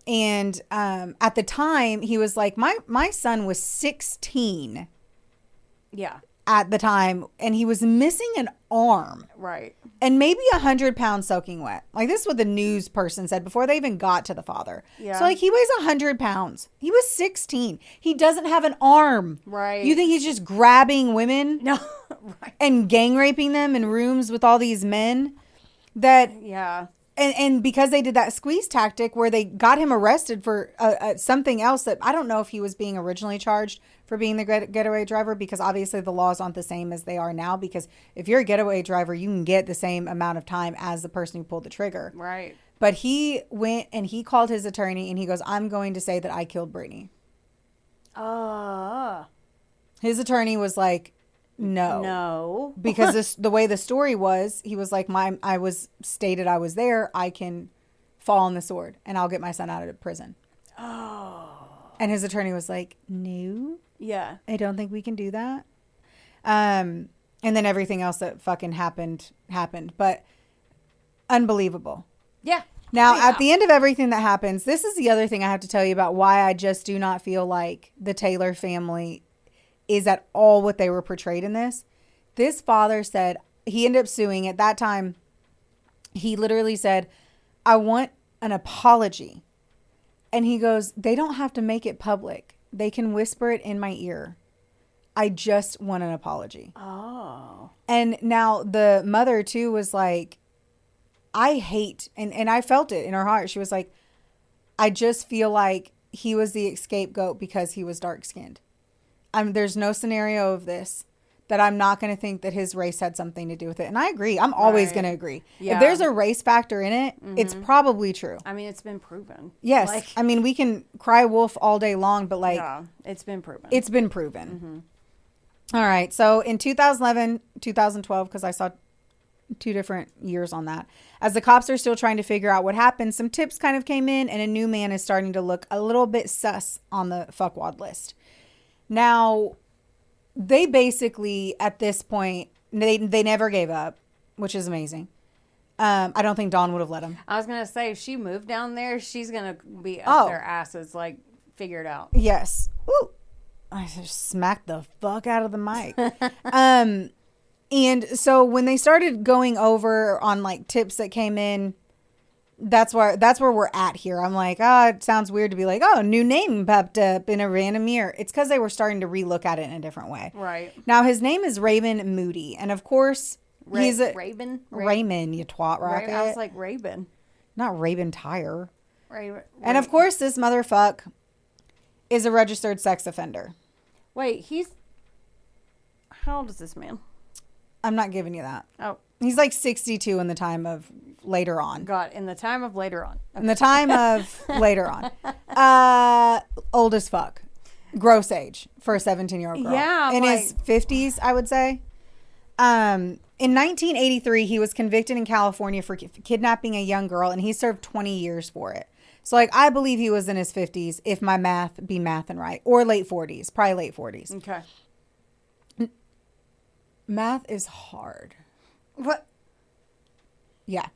And at the time, he was like, my son was 16 Yeah. at the time, and he was missing an arm. Right. And maybe 100 pounds soaking wet. Like, this is what the news person said before they even got to the father. Yeah. So, like, he weighs 100 pounds. He was 16. He doesn't have an arm. Right. You think he's just grabbing women No. Right. and gang raping them in rooms with all these men? That, Yeah. And because they did that squeeze tactic where they got him arrested for something else that I don't know if he was being originally charged for being the getaway driver, because obviously the laws aren't the same as they are now, because if you're a getaway driver, you can get the same amount of time as the person who pulled the trigger. Right. But he went and he called his attorney and he goes, I'm going to say that I killed Brittanee. His attorney was like, no. Because the way the story was, he was like, I was stated I was there. I can fall on the sword and I'll get my son out of prison. And his attorney was like, no. Yeah. I don't think we can do that. And then everything else that fucking happened. But unbelievable. Yeah. Now, at the end of everything that happens, this is the other thing I have to tell you about why I just do not feel like the Taylor family is at all what they were portrayed in this. This father said, he ended up suing. At that time, he literally said, I want an apology. And he goes, they don't have to make it public. They can whisper it in my ear. I just want an apology. Oh. And now the mother too was like, I hate, and I felt it in her heart. She was like, I just feel like he was the scapegoat because he was dark skinned. There's no scenario of this that I'm not going to think that his race had something to do with it. And I agree. I'm always going to agree. Yeah. If there's a race factor in it, it's probably true. I mean, it's been proven. Yes. I mean, we can cry wolf all day long, but yeah, it's been proven. It's been proven. All right. So in 2011, 2012, because I saw 2 different years on that. As the cops are still trying to figure out what happened, some tips kind of came in and a new man is starting to look a little bit sus on the fuckwad list. Now, they basically, at this point, they never gave up, which is amazing. I don't think Dawn would have let him. I was going to say, if she moved down there, she's going to be up their asses, like, figure it out. Yes. Ooh. I just smacked the fuck out of the mic. And so when they started going over on, like, tips that came in, that's where we're at here. I'm like, it sounds weird to be like, new name popped up in a random year. It's because they were starting to relook at it in a different way. Right. Now, his name is Raymond Moody. And of course, he's a... Raymond, you twat rocket. I was like, Raven. Not Raven Tyre. And of course, this motherfuck is a registered sex offender. Wait, how old is this man? I'm not giving you that. Oh. He's like 62 in the time of later on. God, in the time of later on. Okay. In the time of later on. Old as fuck. Gross age for a 17-year-old girl. Yeah. In his 50s, I would say. In 1983, he was convicted in California for kidnapping a young girl, and he served 20 years for it. So, like, I believe he was in his 50s, if my math be mathin' right. Or late 40s. Probably late 40s. Okay. Math is hard. What? Yeah.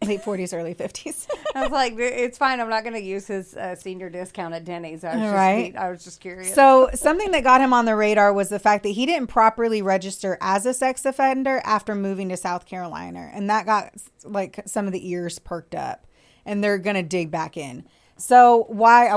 Late 40s, early 50s. I was like, it's fine. I'm not going to use his senior discount at Denny's. I was just curious. So something that got him on the radar was the fact that he didn't properly register as a sex offender after moving to South Carolina. And that got like some of the ears perked up. And they're going to dig back in. So why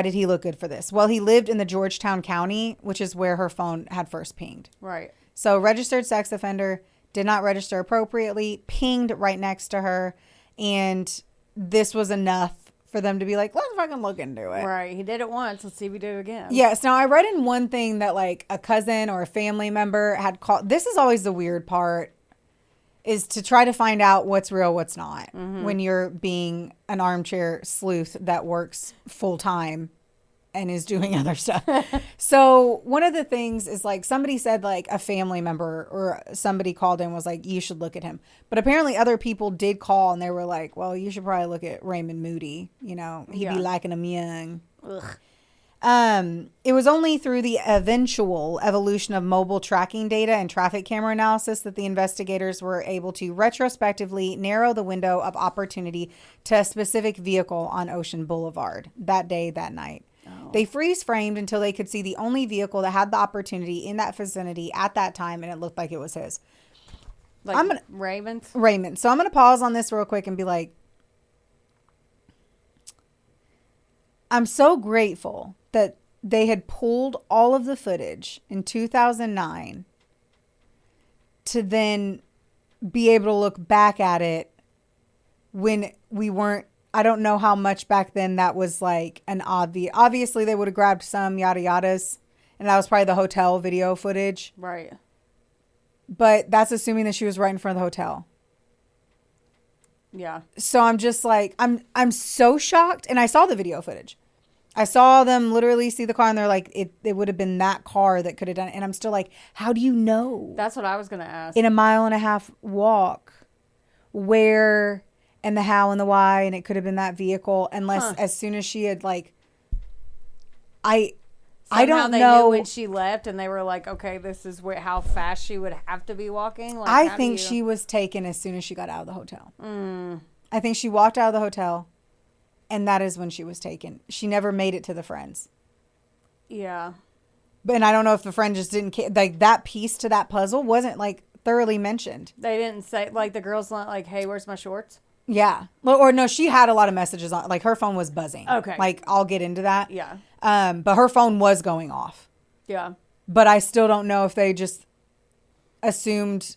did he look good for this? Well, he lived in the Georgetown County, which is where her phone had first pinged. Right. So registered sex offender, did not register appropriately, pinged right next to her. And this was enough for them to be like, let's fucking look into it. Right. He did it once. Let's see if we do it again. Yes. Now, I read in one thing that like a cousin or a family member had called. This is always the weird part, is to try to find out what's real, what's not, when you're being an armchair sleuth that works full time and is doing other stuff. So one of the things is like somebody said like a family member or somebody called in and was like, you should look at him. But apparently other people did call and they were like, well, you should probably look at Raymond Moody. You know, he'd be liking him young. Ugh. It was only through the eventual evolution of mobile tracking data and traffic camera analysis that the investigators were able to retrospectively narrow the window of opportunity to a specific vehicle on Ocean Boulevard that day, that night. Oh. They freeze framed until they could see the only vehicle that had the opportunity in that vicinity at that time, and it looked like it was his. Like Raymond. So I'm going to pause on this real quick and be like, I'm so grateful that they had pulled all of the footage in 2009 to then be able to look back at it when we weren't, I don't know how much back then that was like an obviously they would have grabbed some yada yadas, and that was probably the hotel video footage. Right. But that's assuming that she was right in front of the hotel. Yeah. So I'm just like, I'm so shocked. And I saw the video footage. I saw them literally see the car, and they're like, it would have been that car that could have done it. And I'm still like, how do you know? That's what I was going to ask. In a 1.5 mile walk, where and the how and the why, and it could have been that vehicle, unless as soon as she had like, I don't they know knew when she left, and they were like, okay, this is how fast she would have to be walking. Like, I think she was taken as soon as she got out of the hotel. I think she walked out of the hotel, and that is when she was taken. She never made it to the friends. Yeah. And I don't know if the friend just didn't care. Like, that piece to that puzzle wasn't like thoroughly mentioned. They didn't say, like, the girl's not like, hey, where's my shorts? Yeah. Or no, she had a lot of messages on. Like, her phone was buzzing. Okay. Like, I'll get into that. Yeah. But her phone was going off. Yeah. But I still don't know if they just assumed.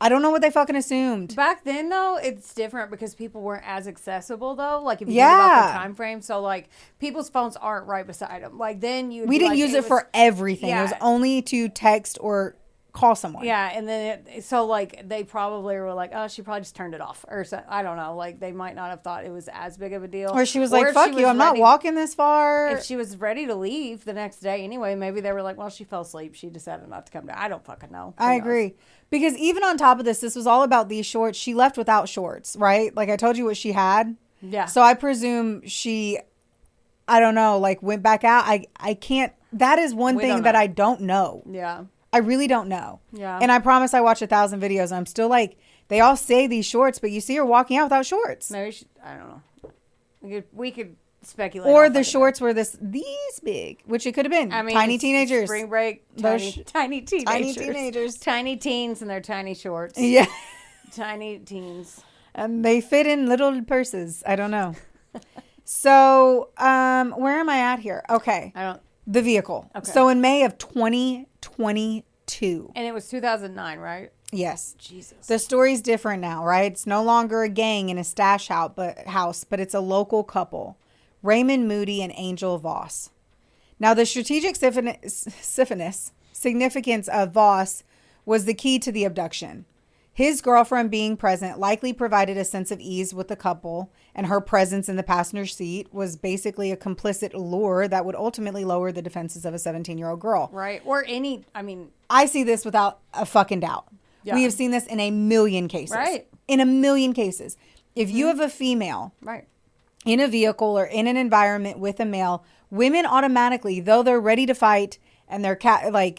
I don't know what they fucking assumed. Back then, though, it's different because people weren't as accessible, though. Like, if you think Yeah. about the time frame. So, like, people's phones aren't right beside them. Like, then you We didn't use it for everything. Yeah. It was only to text or call someone. Yeah, and then so like they probably were like, oh, she probably just turned it off, or so, I don't know. Like they might not have thought it was as big of a deal. Or she was Or like, if fuck she you, was I'm not ready- walking this far. If she was ready to leave the next day anyway, maybe they were like, well, she fell asleep. She decided not to come down. I don't fucking know. Who I knows? agree. Because even on top of this was all about these shorts. She left without shorts, right? Like I told you what she had. Yeah. So I presume she, I don't know, like went back out. I can't, that is one We thing don't that know. I don't know. Yeah. I really don't know. Yeah. And I promise I watch 1,000 videos. And I'm still like, they all say these shorts, but you see her walking out without shorts. Maybe she, I don't know. We could speculate. Or all the fucking shorts were these big, which it could have been. day. I mean, tiny it's teenagers. Spring break. Those Tiny teenagers. tiny teenagers. Tiny teens in their tiny shorts. Yeah. Tiny teens. And they fit in little purses. I don't know. So, where am I at here? Okay. I don't. The vehicle. Okay. So in May of 2022. And it was 2009, right? Yes. Jesus. The story's different now, right? It's no longer a gang in a stash house, but it's a local couple, Raymond Moody and Angel Voss. Now, the strategic significance of Voss was the key to the abduction. His girlfriend being present likely provided a sense of ease with the couple, and her presence in the passenger seat was basically a complicit lure that would ultimately lower the defenses of a 17-year-old girl. Right. Or any, I mean. I see this without a fucking doubt. Yeah. We have seen this in a million cases. Right. In a million cases. If you have a female Right. in a vehicle or in an environment with a male, women automatically, though they're ready to fight and they're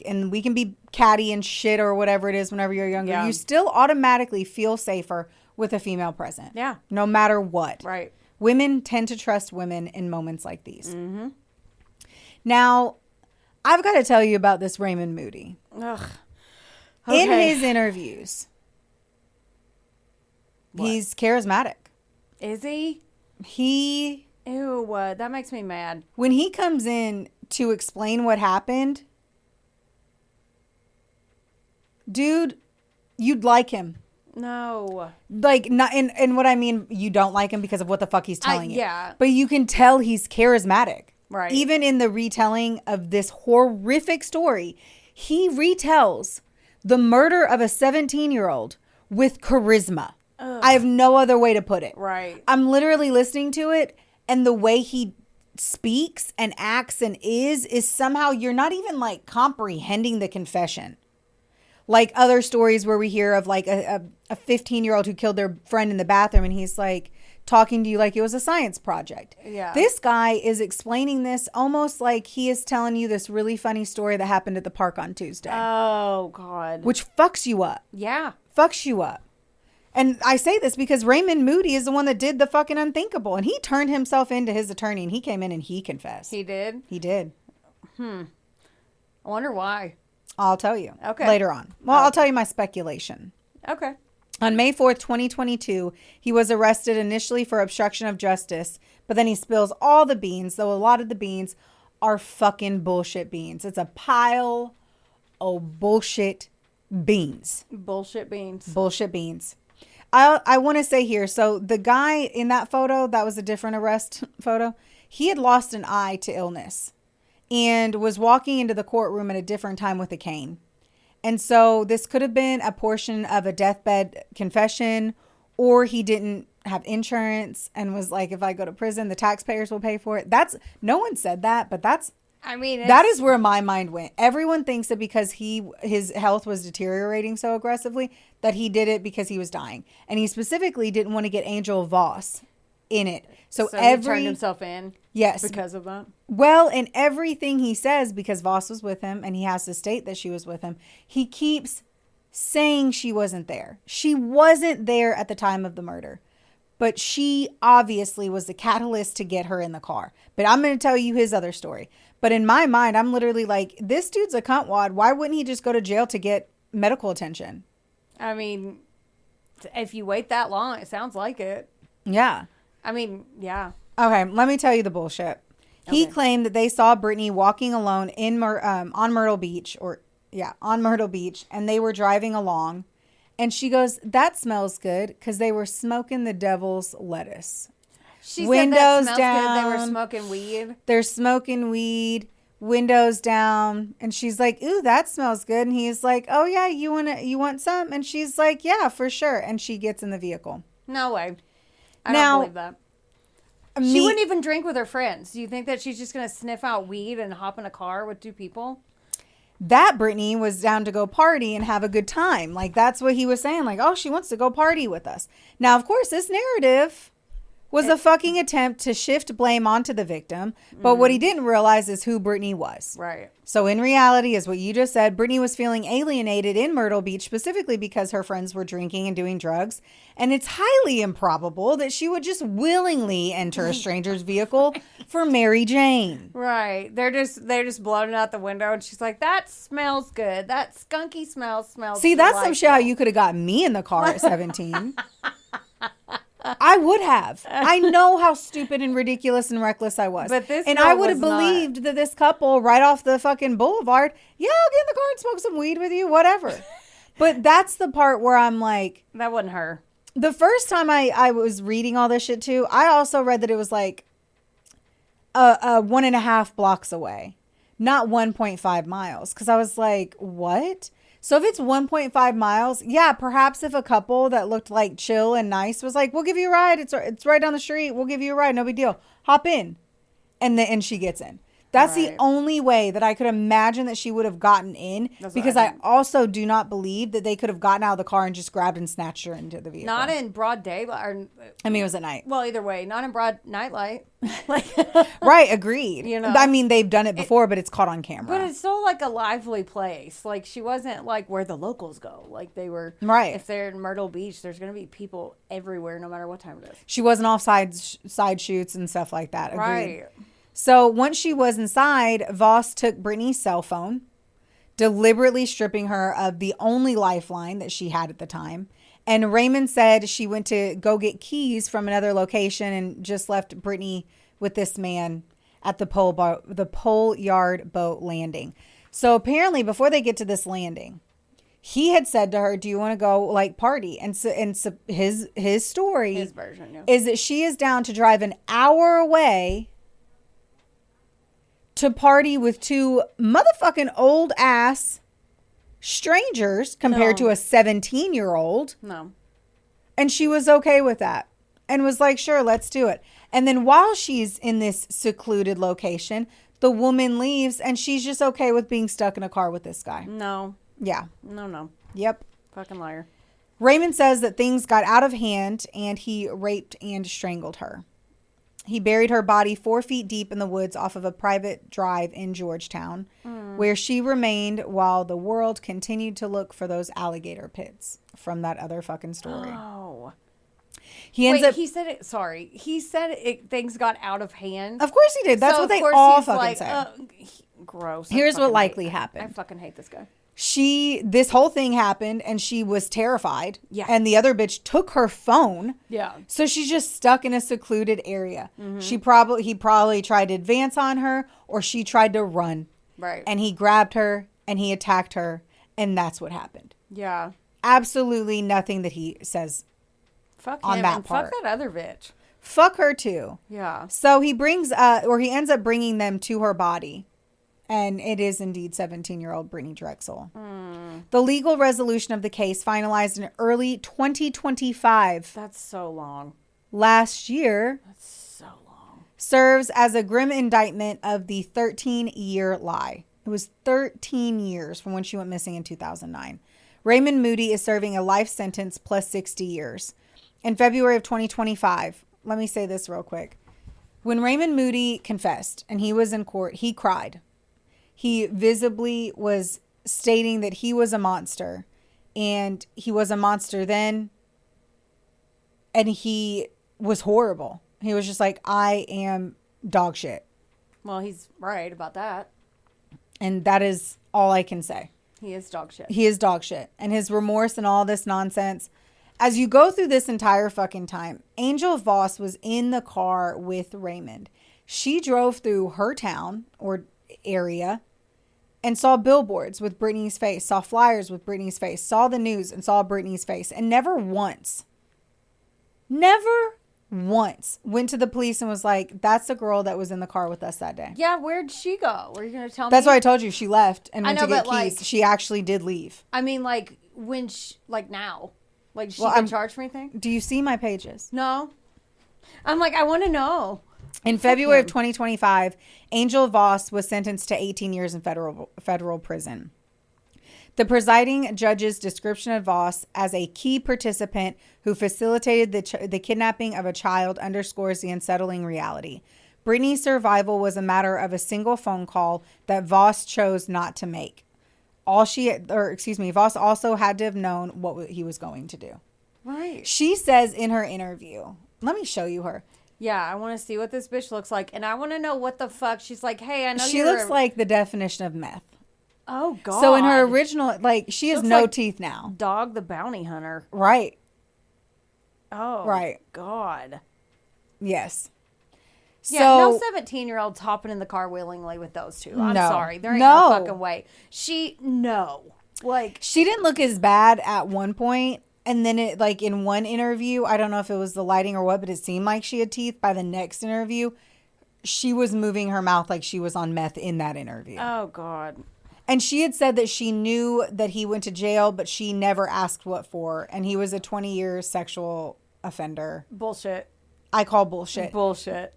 and we can be catty and shit or whatever it is whenever you're younger, Yeah. you still automatically feel safer with a female present. Yeah. No matter what. Right. Women tend to trust women in moments like these. Mm-hmm. Now, I've got to tell you about this Raymond Moody. Ugh. In Okay. his interviews, What? he's charismatic. Is he? He, Ew, that makes me mad. when he comes in to explain what happened, dude, you'd like him. No. Like, not, and what I mean, you don't like him because of what the fuck he's telling you. yeah. But you can tell he's charismatic. Right. Even in the retelling of this horrific story, he retells the murder of a 17-year-old with charisma. I have no other way to put it. Right. I'm literally listening to it, and the way he speaks and acts and is somehow you're not even like comprehending the confession. Like other stories where we hear of like a 15-year-old who killed their friend in the bathroom, and he's like talking to you like it was a science project. Yeah. This guy is explaining this almost like he is telling you this really funny story that happened at the park on Tuesday, Oh, God. which fucks you up. Yeah. Fucks you up. And I say this because Raymond Moody is the one that did the fucking unthinkable, and he turned himself into his attorney, and he came in and he confessed. He did? He did. I wonder why. I'll tell you. Okay. Later on. Well, I'll tell you my speculation. Okay. On May 4th, 2022, he was arrested initially for obstruction of justice, but then he spills all the beans, though a lot of the beans are fucking bullshit beans. It's a pile of bullshit beans. Bullshit beans. Bullshit beans. I want to say here, so the guy in that photo, that was a different arrest photo, he had lost an eye to illness and was walking into the courtroom at a different time with a cane. And so this could have been a portion of a deathbed confession, or he didn't have insurance and was like, if I go to prison, the taxpayers will pay for it. No one said that, but that is where my mind went. Everyone thinks that because his health was deteriorating so aggressively that he did it because he was dying. And he specifically didn't want to get Angel Voss in it. So he turned himself in. Yes. Because of that. Well, in everything he says, because Voss was with him and he has to state that she was with him, he keeps saying she wasn't there. She wasn't there at the time of the murder. But she obviously was the catalyst to get her in the car. But I'm going to tell you his other story. But in my mind, I'm literally like, this dude's a cuntwad. Why wouldn't he just go to jail to get medical attention? I mean, if you wait that long, it sounds like it. Yeah. I mean, yeah. Okay, let me tell you the bullshit. He claimed that they saw Brittanee walking alone on Myrtle Beach, on Myrtle Beach, and they were driving along. And she goes, that smells good, because they were smoking the devil's lettuce. She Windows said that smells down. good. They were smoking weed. They're smoking weed, windows down. And she's like, ooh, that smells good. And he's like, oh, yeah, you want some? And she's like, yeah, for sure. And she gets in the vehicle. No way. I don't believe that. She wouldn't even drink with her friends. Do you think that she's just going to sniff out weed and hop in a car with two people? That Brittanee was down to go party and have a good time. Like, that's what he was saying. Like, oh, she wants to go party with us. Now, of course, this narrative was a fucking attempt to shift blame onto the victim. But what he didn't realize is who Brittanee was. Right. So in reality, is what you just said, Brittanee was feeling alienated in Myrtle Beach, specifically because her friends were drinking and doing drugs. And it's highly improbable that she would just willingly enter a stranger's vehicle for Mary Jane. Right. They're just blowing out the window, and she's like, that smells good. That skunky smells See, that's some shit how you could have got me in the car at 17. I would have. I know how stupid and ridiculous and reckless I was. But this and girl I would have was believed that this couple right off the fucking boulevard, yeah, I'll get in the car and smoke some weed with you, whatever. But that's the part where I'm like, that wasn't her. The first time I was reading all this shit too, I also read that it was like 1.5 blocks away, not 1.5 miles. Because I was like, what? So if it's 1.5 miles, yeah, perhaps if a couple that looked like chill and nice was like, we'll give you a ride. It's right down the street. We'll give you a ride. No big deal. Hop in. And she gets in. That's the only way that I could imagine that she would have gotten in. Because I also do not believe that they could have gotten out of the car and just grabbed and snatched her into the vehicle. Not in broad daylight. I mean, it was at night. Well, either way, not in broad nightlight. Right, agreed. You know, I mean, they've done it before, but it's caught on camera. But it's still like a lively place. Like, she wasn't like where the locals go. Like, they were. Right. If they're in Myrtle Beach, there's going to be people everywhere, no matter what time it is. She wasn't off side shoots and stuff like that. Agreed. Right. So once she was inside, Voss took Brittanee's cell phone, deliberately stripping her of the only lifeline that she had at the time. And Raymond said she went to go get keys from another location and just left Brittanee with this man at the pole yard boat landing. So apparently before they get to this landing, he had said to her, do you want to go like party? And so his story his version, is that she is down to drive an hour away to party with two motherfucking old ass strangers compared to a 17-year-old. No. And she was okay with that and was like, sure, let's do it. And then while she's in this secluded location, the woman leaves and she's just okay with being stuck in a car with this guy. No. Yeah. No. Yep. Fucking liar. Raymond says that things got out of hand and he raped and strangled her. He buried her body 4 feet deep in the woods off of a private drive in Georgetown, where she remained while the world continued to look for those alligator pits from that other fucking story. Oh. He said things got out of hand. Of course he did. That's so what they all fucking said. Gross. Here's what likely happened. I fucking hate this guy. This whole thing happened and she was terrified. Yeah. And the other bitch took her phone. Yeah. So she's just stuck in a secluded area. Mm-hmm. He probably tried to advance on her or she tried to run. Right. And he grabbed her and he attacked her and that's what happened. Yeah. Absolutely nothing that he says Fuck on him that and part. fuck that other bitch. Fuck her too. Yeah. So he ends up bringing them to her body. And it is indeed 17-year-old Brittanee Drexel. The legal resolution of the case, finalized in early 2025, That's so long. last year, So long. serves as a grim indictment of the 13-year lie. It was 13 years from when she went missing in 2009. Raymond Moody is serving a life sentence plus 60 years. In February of 2025, let me say this real quick. When Raymond Moody confessed and he was in court, he cried. He visibly was stating that he was a monster, and he was a monster then, and he was horrible. He was just like, I am dog shit. Well, he's right about that. And that is all I can say. He is dog shit. He is dog shit. And his remorse and all this nonsense. As you go through this entire fucking time, Angel Voss was in the car with Raymond. She drove through her town or area and saw billboards with Brittany's face, saw flyers with Brittany's face, saw the news and saw Brittany's face, and never once went to the police and was like, that's the girl that was in the car with us that day. Yeah, where'd she go? Were you going to tell me? That's why I told you she left and went I know, to get but, keys. like- She actually did leave. I mean, like, when she, like, now. Like, she Well, been I'm- charged for anything? Do you see my pages? No. I'm like, I want to know. In February of 2025, Angel Voss was sentenced to 18 years in federal prison. The presiding judge's description of Voss as a key participant who facilitated the kidnapping of a child underscores the unsettling reality. Brittany's survival was a matter of a single phone call that Voss chose not to make. Voss also had to have known what he was going to do. Right. She says in her interview, let me show you her. Yeah, I want to see what this bitch looks like. And I want to know what the fuck. She's like, hey, I know She you're... looks like the definition of meth. Oh, God. So in her original, like, she has Looks no like teeth now. Dog the Bounty Hunter. Right. Oh, Right. God. Yes. Yeah, So, no 17-year-old's hopping in the car willingly with those two. I'm No. sorry. There ain't No. no fucking way. No. Like, she didn't look as bad at one point, and then it, like, in one interview, I don't know if it was the lighting or what, but it seemed like she had teeth. By the next interview, she was moving her mouth like she was on meth in that interview. oh, God. And she had said that she knew that he went to jail, but she never asked what for, and he was a 20-year sexual offender. Bullshit. I call bullshit. Bullshit.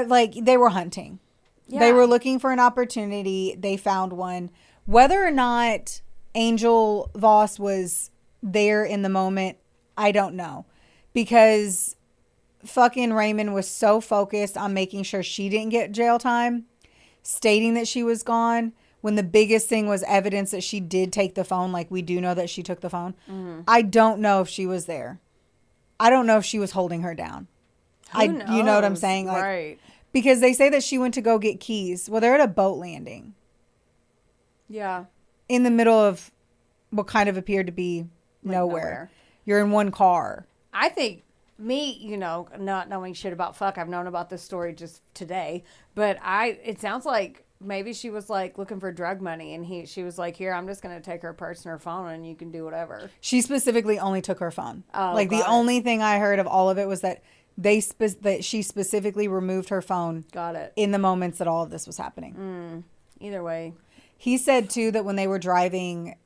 Like, they were hunting. Yeah. They were looking for an opportunity. They found one. Whether or not Angel Voss was there in the moment, I don't know. Because fucking Raymond was so focused on making sure she didn't get jail time, stating that she was gone, when the biggest thing was evidence that she did take the phone. Like, we do know that she took the phone. Mm-hmm. I don't know if she was there. I don't know if she was holding her down. You know what I'm saying? Like, right. because they say that she went to go get keys. Well, they're at a boat landing Yeah. in the middle of what kind of appeared to be nowhere. You're in one car. I think not knowing shit about fuck, I've known about this story just today, but it sounds like maybe she was like looking for drug money, and she was like, here, I'm just going to take her purse and her phone, and you can do whatever. She specifically only took her phone. Oh, like, the got it. only thing I heard of all of it was that that she specifically removed her phone. Got it. In the moments that all of this was happening. Either way. He said too that when they were driving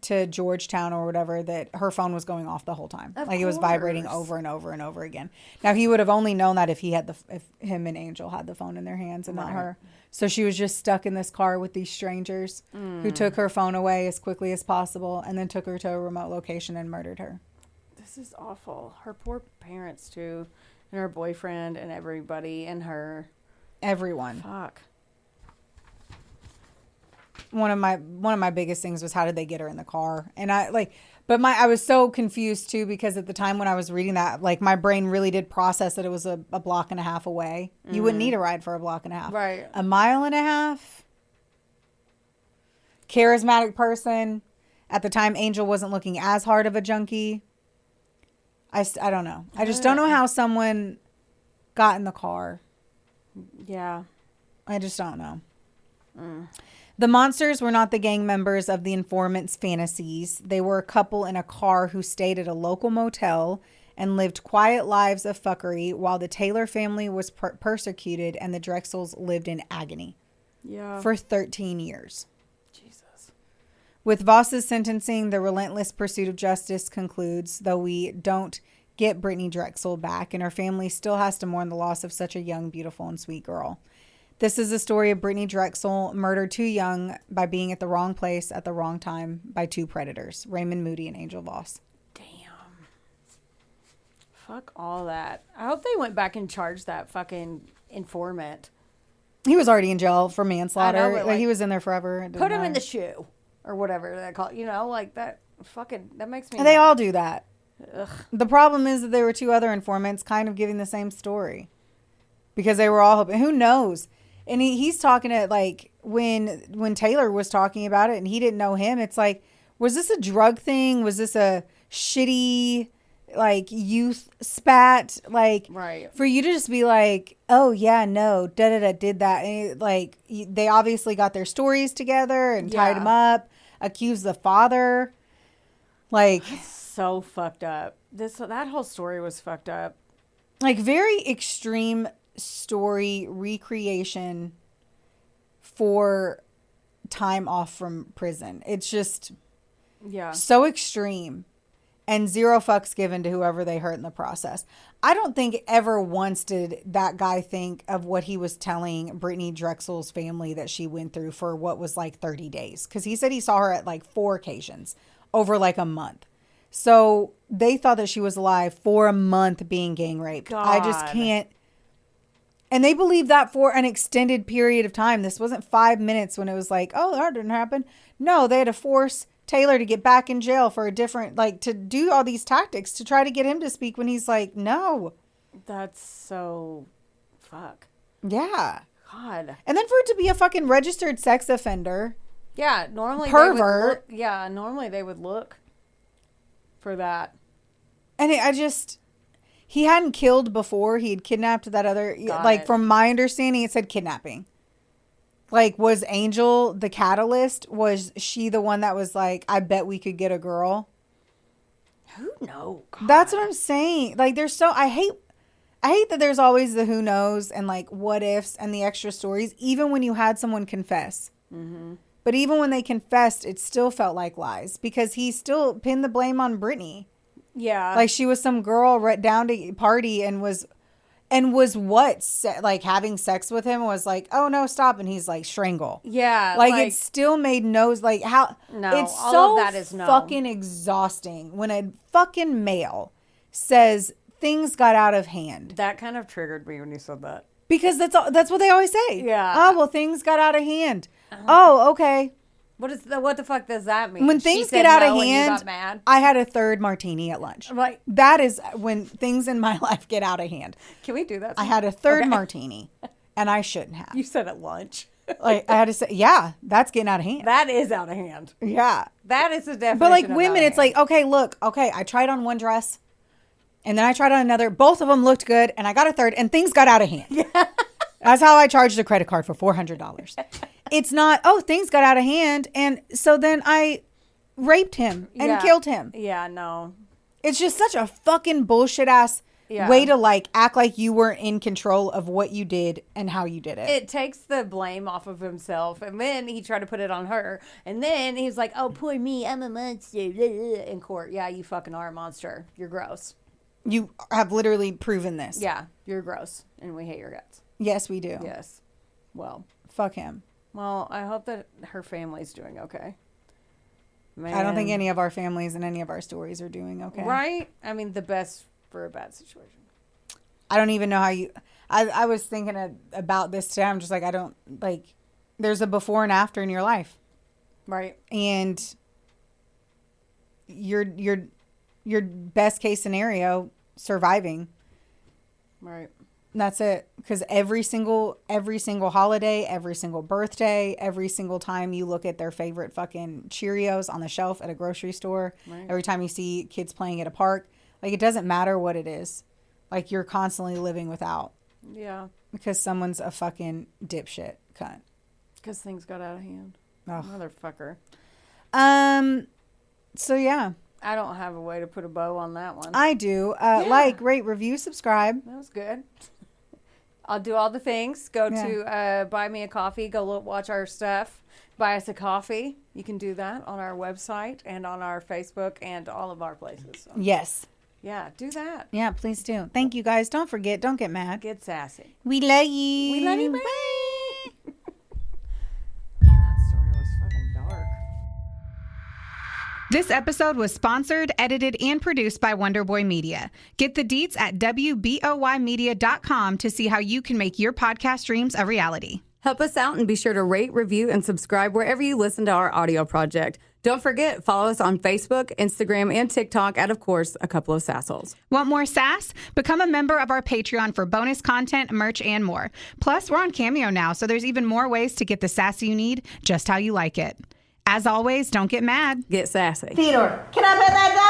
to Georgetown or whatever, that her phone was going off the whole time. It was vibrating over and over and over again. Now, he would have only known that if him and Angel had the phone in their hands and not her. So she was just stuck in this car with these strangers who took her phone away as quickly as possible and then took her to a remote location and murdered her. This is awful. Her poor parents too, and her boyfriend and everybody and her. Everyone. Fuck. One of my biggest things was, how did they get her in the car? And I was so confused too, because at the time when I was reading that, like, my brain really did process that it was a block and a half away. You wouldn't need a ride for a block and a half. Right. A mile and a half. Charismatic person. At the time, Angel wasn't looking as hard of a junkie. I don't know. I just don't know how someone got in the car. Yeah. I just don't know. The monsters were not the gang members of the informant's fantasies. They were a couple in a car who stayed at a local motel and lived quiet lives of fuckery while the Taylor family was persecuted and the Drexels lived in agony. Yeah. For 13 years. Jesus. With Voss's sentencing, the relentless pursuit of justice concludes, though we don't get Brittanee Drexel back, and her family still has to mourn the loss of such a young, beautiful, and sweet girl. This is the story of Brittanee Drexel, murdered too young by being at the wrong place at the wrong time by two predators, Raymond Moody and Angel Voss. Damn. Fuck all that. I hope they went back and charged that fucking informant. He was already in jail for manslaughter. I know, but, like, he was in there forever. Put him in the shoe or whatever they call it. You know, like that fucking, that makes me. They mad. all do that. Ugh. The problem is that there were two other informants kind of giving the same story because they were all hoping. Who knows? And he's talking to, like, when Taylor was talking about it and he didn't know him, it's like, was this a drug thing? Was this a shitty, like, youth spat? Like, Right. for you to just be like, oh yeah, no, da-da-da, did that. And like, they obviously got their stories together and tied Yeah. him up, accused the father. Like, So fucked up. That whole story was fucked up. like, very extreme story recreation for time off from prison. It's just Yeah. so extreme and zero fucks given to whoever they hurt in the process. I don't think ever once did that guy think of what he was telling Brittanee Drexel's family that she went through for what was like 30 days. Because he said he saw her at like 4 occasions over like a month. So they thought that she was alive for a month being gang raped. I just God. can't. And they believed that for an extended period of time. This wasn't 5 minutes when it was like, oh, that didn't happen. No, they had to force Taylor to get back in jail for a different, like, to do all these tactics to try to get him to speak when he's like, no. That's so fuck. Yeah. God. And then for it to be a fucking registered sex offender. Yeah, normally Pervert. They would look, yeah, normally they would look for that. And he hadn't killed before. He had kidnapped that other, Got like, it. from my understanding, it said kidnapping. Like, was Angel the catalyst? Was she the one that was like, I bet we could get a girl? Who knows? God. That's what I'm saying. Like, I hate that there's always the who knows and like what ifs and the extra stories, even when you had someone confess. Mm-hmm. But even when they confessed, it still felt like lies because he still pinned the blame on Brittanee. Yeah. Like she was some girl right down to party and was like having sex with him was like, oh no, stop. And he's like, strangle. yeah. Like it still made no's like how No, it's all so of that is no. fucking exhausting when a fucking male says things got out of hand. that kind of triggered me when you said that. Because that's what they always say. Yeah. Oh, well, things got out of hand. Oh, okay. What the fuck does that mean? When She things said get out no of and you hand, got mad? I had a third martini at lunch. Like, That is when things in my life get out of hand. can we do that? I had a third Okay. martini, and I shouldn't have. You said at lunch. Like I had to say, yeah, that's getting out of hand. That is out of hand. Yeah. That is the definition. But like of out women, of it's hand. like, okay, look, okay, I tried on one dress and then I tried on another. Both of them looked good and I got a third and things got out of hand. Yeah. That's how I charged a credit card for $400. It's not, oh, things got out of hand. And so then I raped him and Yeah. killed him. Yeah, no. It's just such a fucking bullshit ass Yeah. way to like act like you were in control of what you did and how you did it. It takes the blame off of himself, and then he tried to put it on her, and then he was like, "Oh, poor me, I'm a monster." In court, yeah, you fucking are a monster. You're gross. You have literally proven this. Yeah, you're gross, and we hate your guts. Yes, we do. Yes. Well, Fuck him. I hope that her family's doing okay. Man. I don't think any of our families and any of our stories are doing okay. Right? I mean, the best for a bad situation. I don't even know how you. I was thinking about this today. I'm just like, I don't like. There's a before and after in your life, Right. and your best case scenario surviving. Right. And that's it. Because every single holiday, every single birthday, every single time you look at their favorite fucking Cheerios on the shelf at a grocery store, Right. every time you see kids playing at a park, like it doesn't matter what it is. Like you're constantly living without Yeah. because someone's a fucking dipshit cunt. Because things got out of hand. Ugh. Motherfucker. So yeah, I don't have a way to put a bow on that one. I do. Like, rate, review, subscribe. That was good. I'll do all the things. Go to Buy Me a Coffee. Go watch our stuff. Buy us a coffee. You can do that on our website and on our Facebook and all of our places. So, Yes. yeah, do that. Yeah, please do. Thank you, guys. Don't forget. Don't get mad. Get sassy. We love you. We love you. Bye. Bye. Man, that story was fucking dark. This episode was sponsored, edited, and produced by Wonderboy Media. Get the deets at WBOYmedia.com to see how you can make your podcast dreams a reality. Help us out and be sure to rate, review, and subscribe wherever you listen to our audio project. Don't forget, follow us on Facebook, Instagram, and TikTok at, of course, A Couple of Sassholes. Want more sass? Become a member of our Patreon for bonus content, merch, and more. Plus, we're on Cameo now, so there's even more ways to get the sass you need just how you like it. As always, don't get mad. Get sassy. Theodore, can I pet that dog?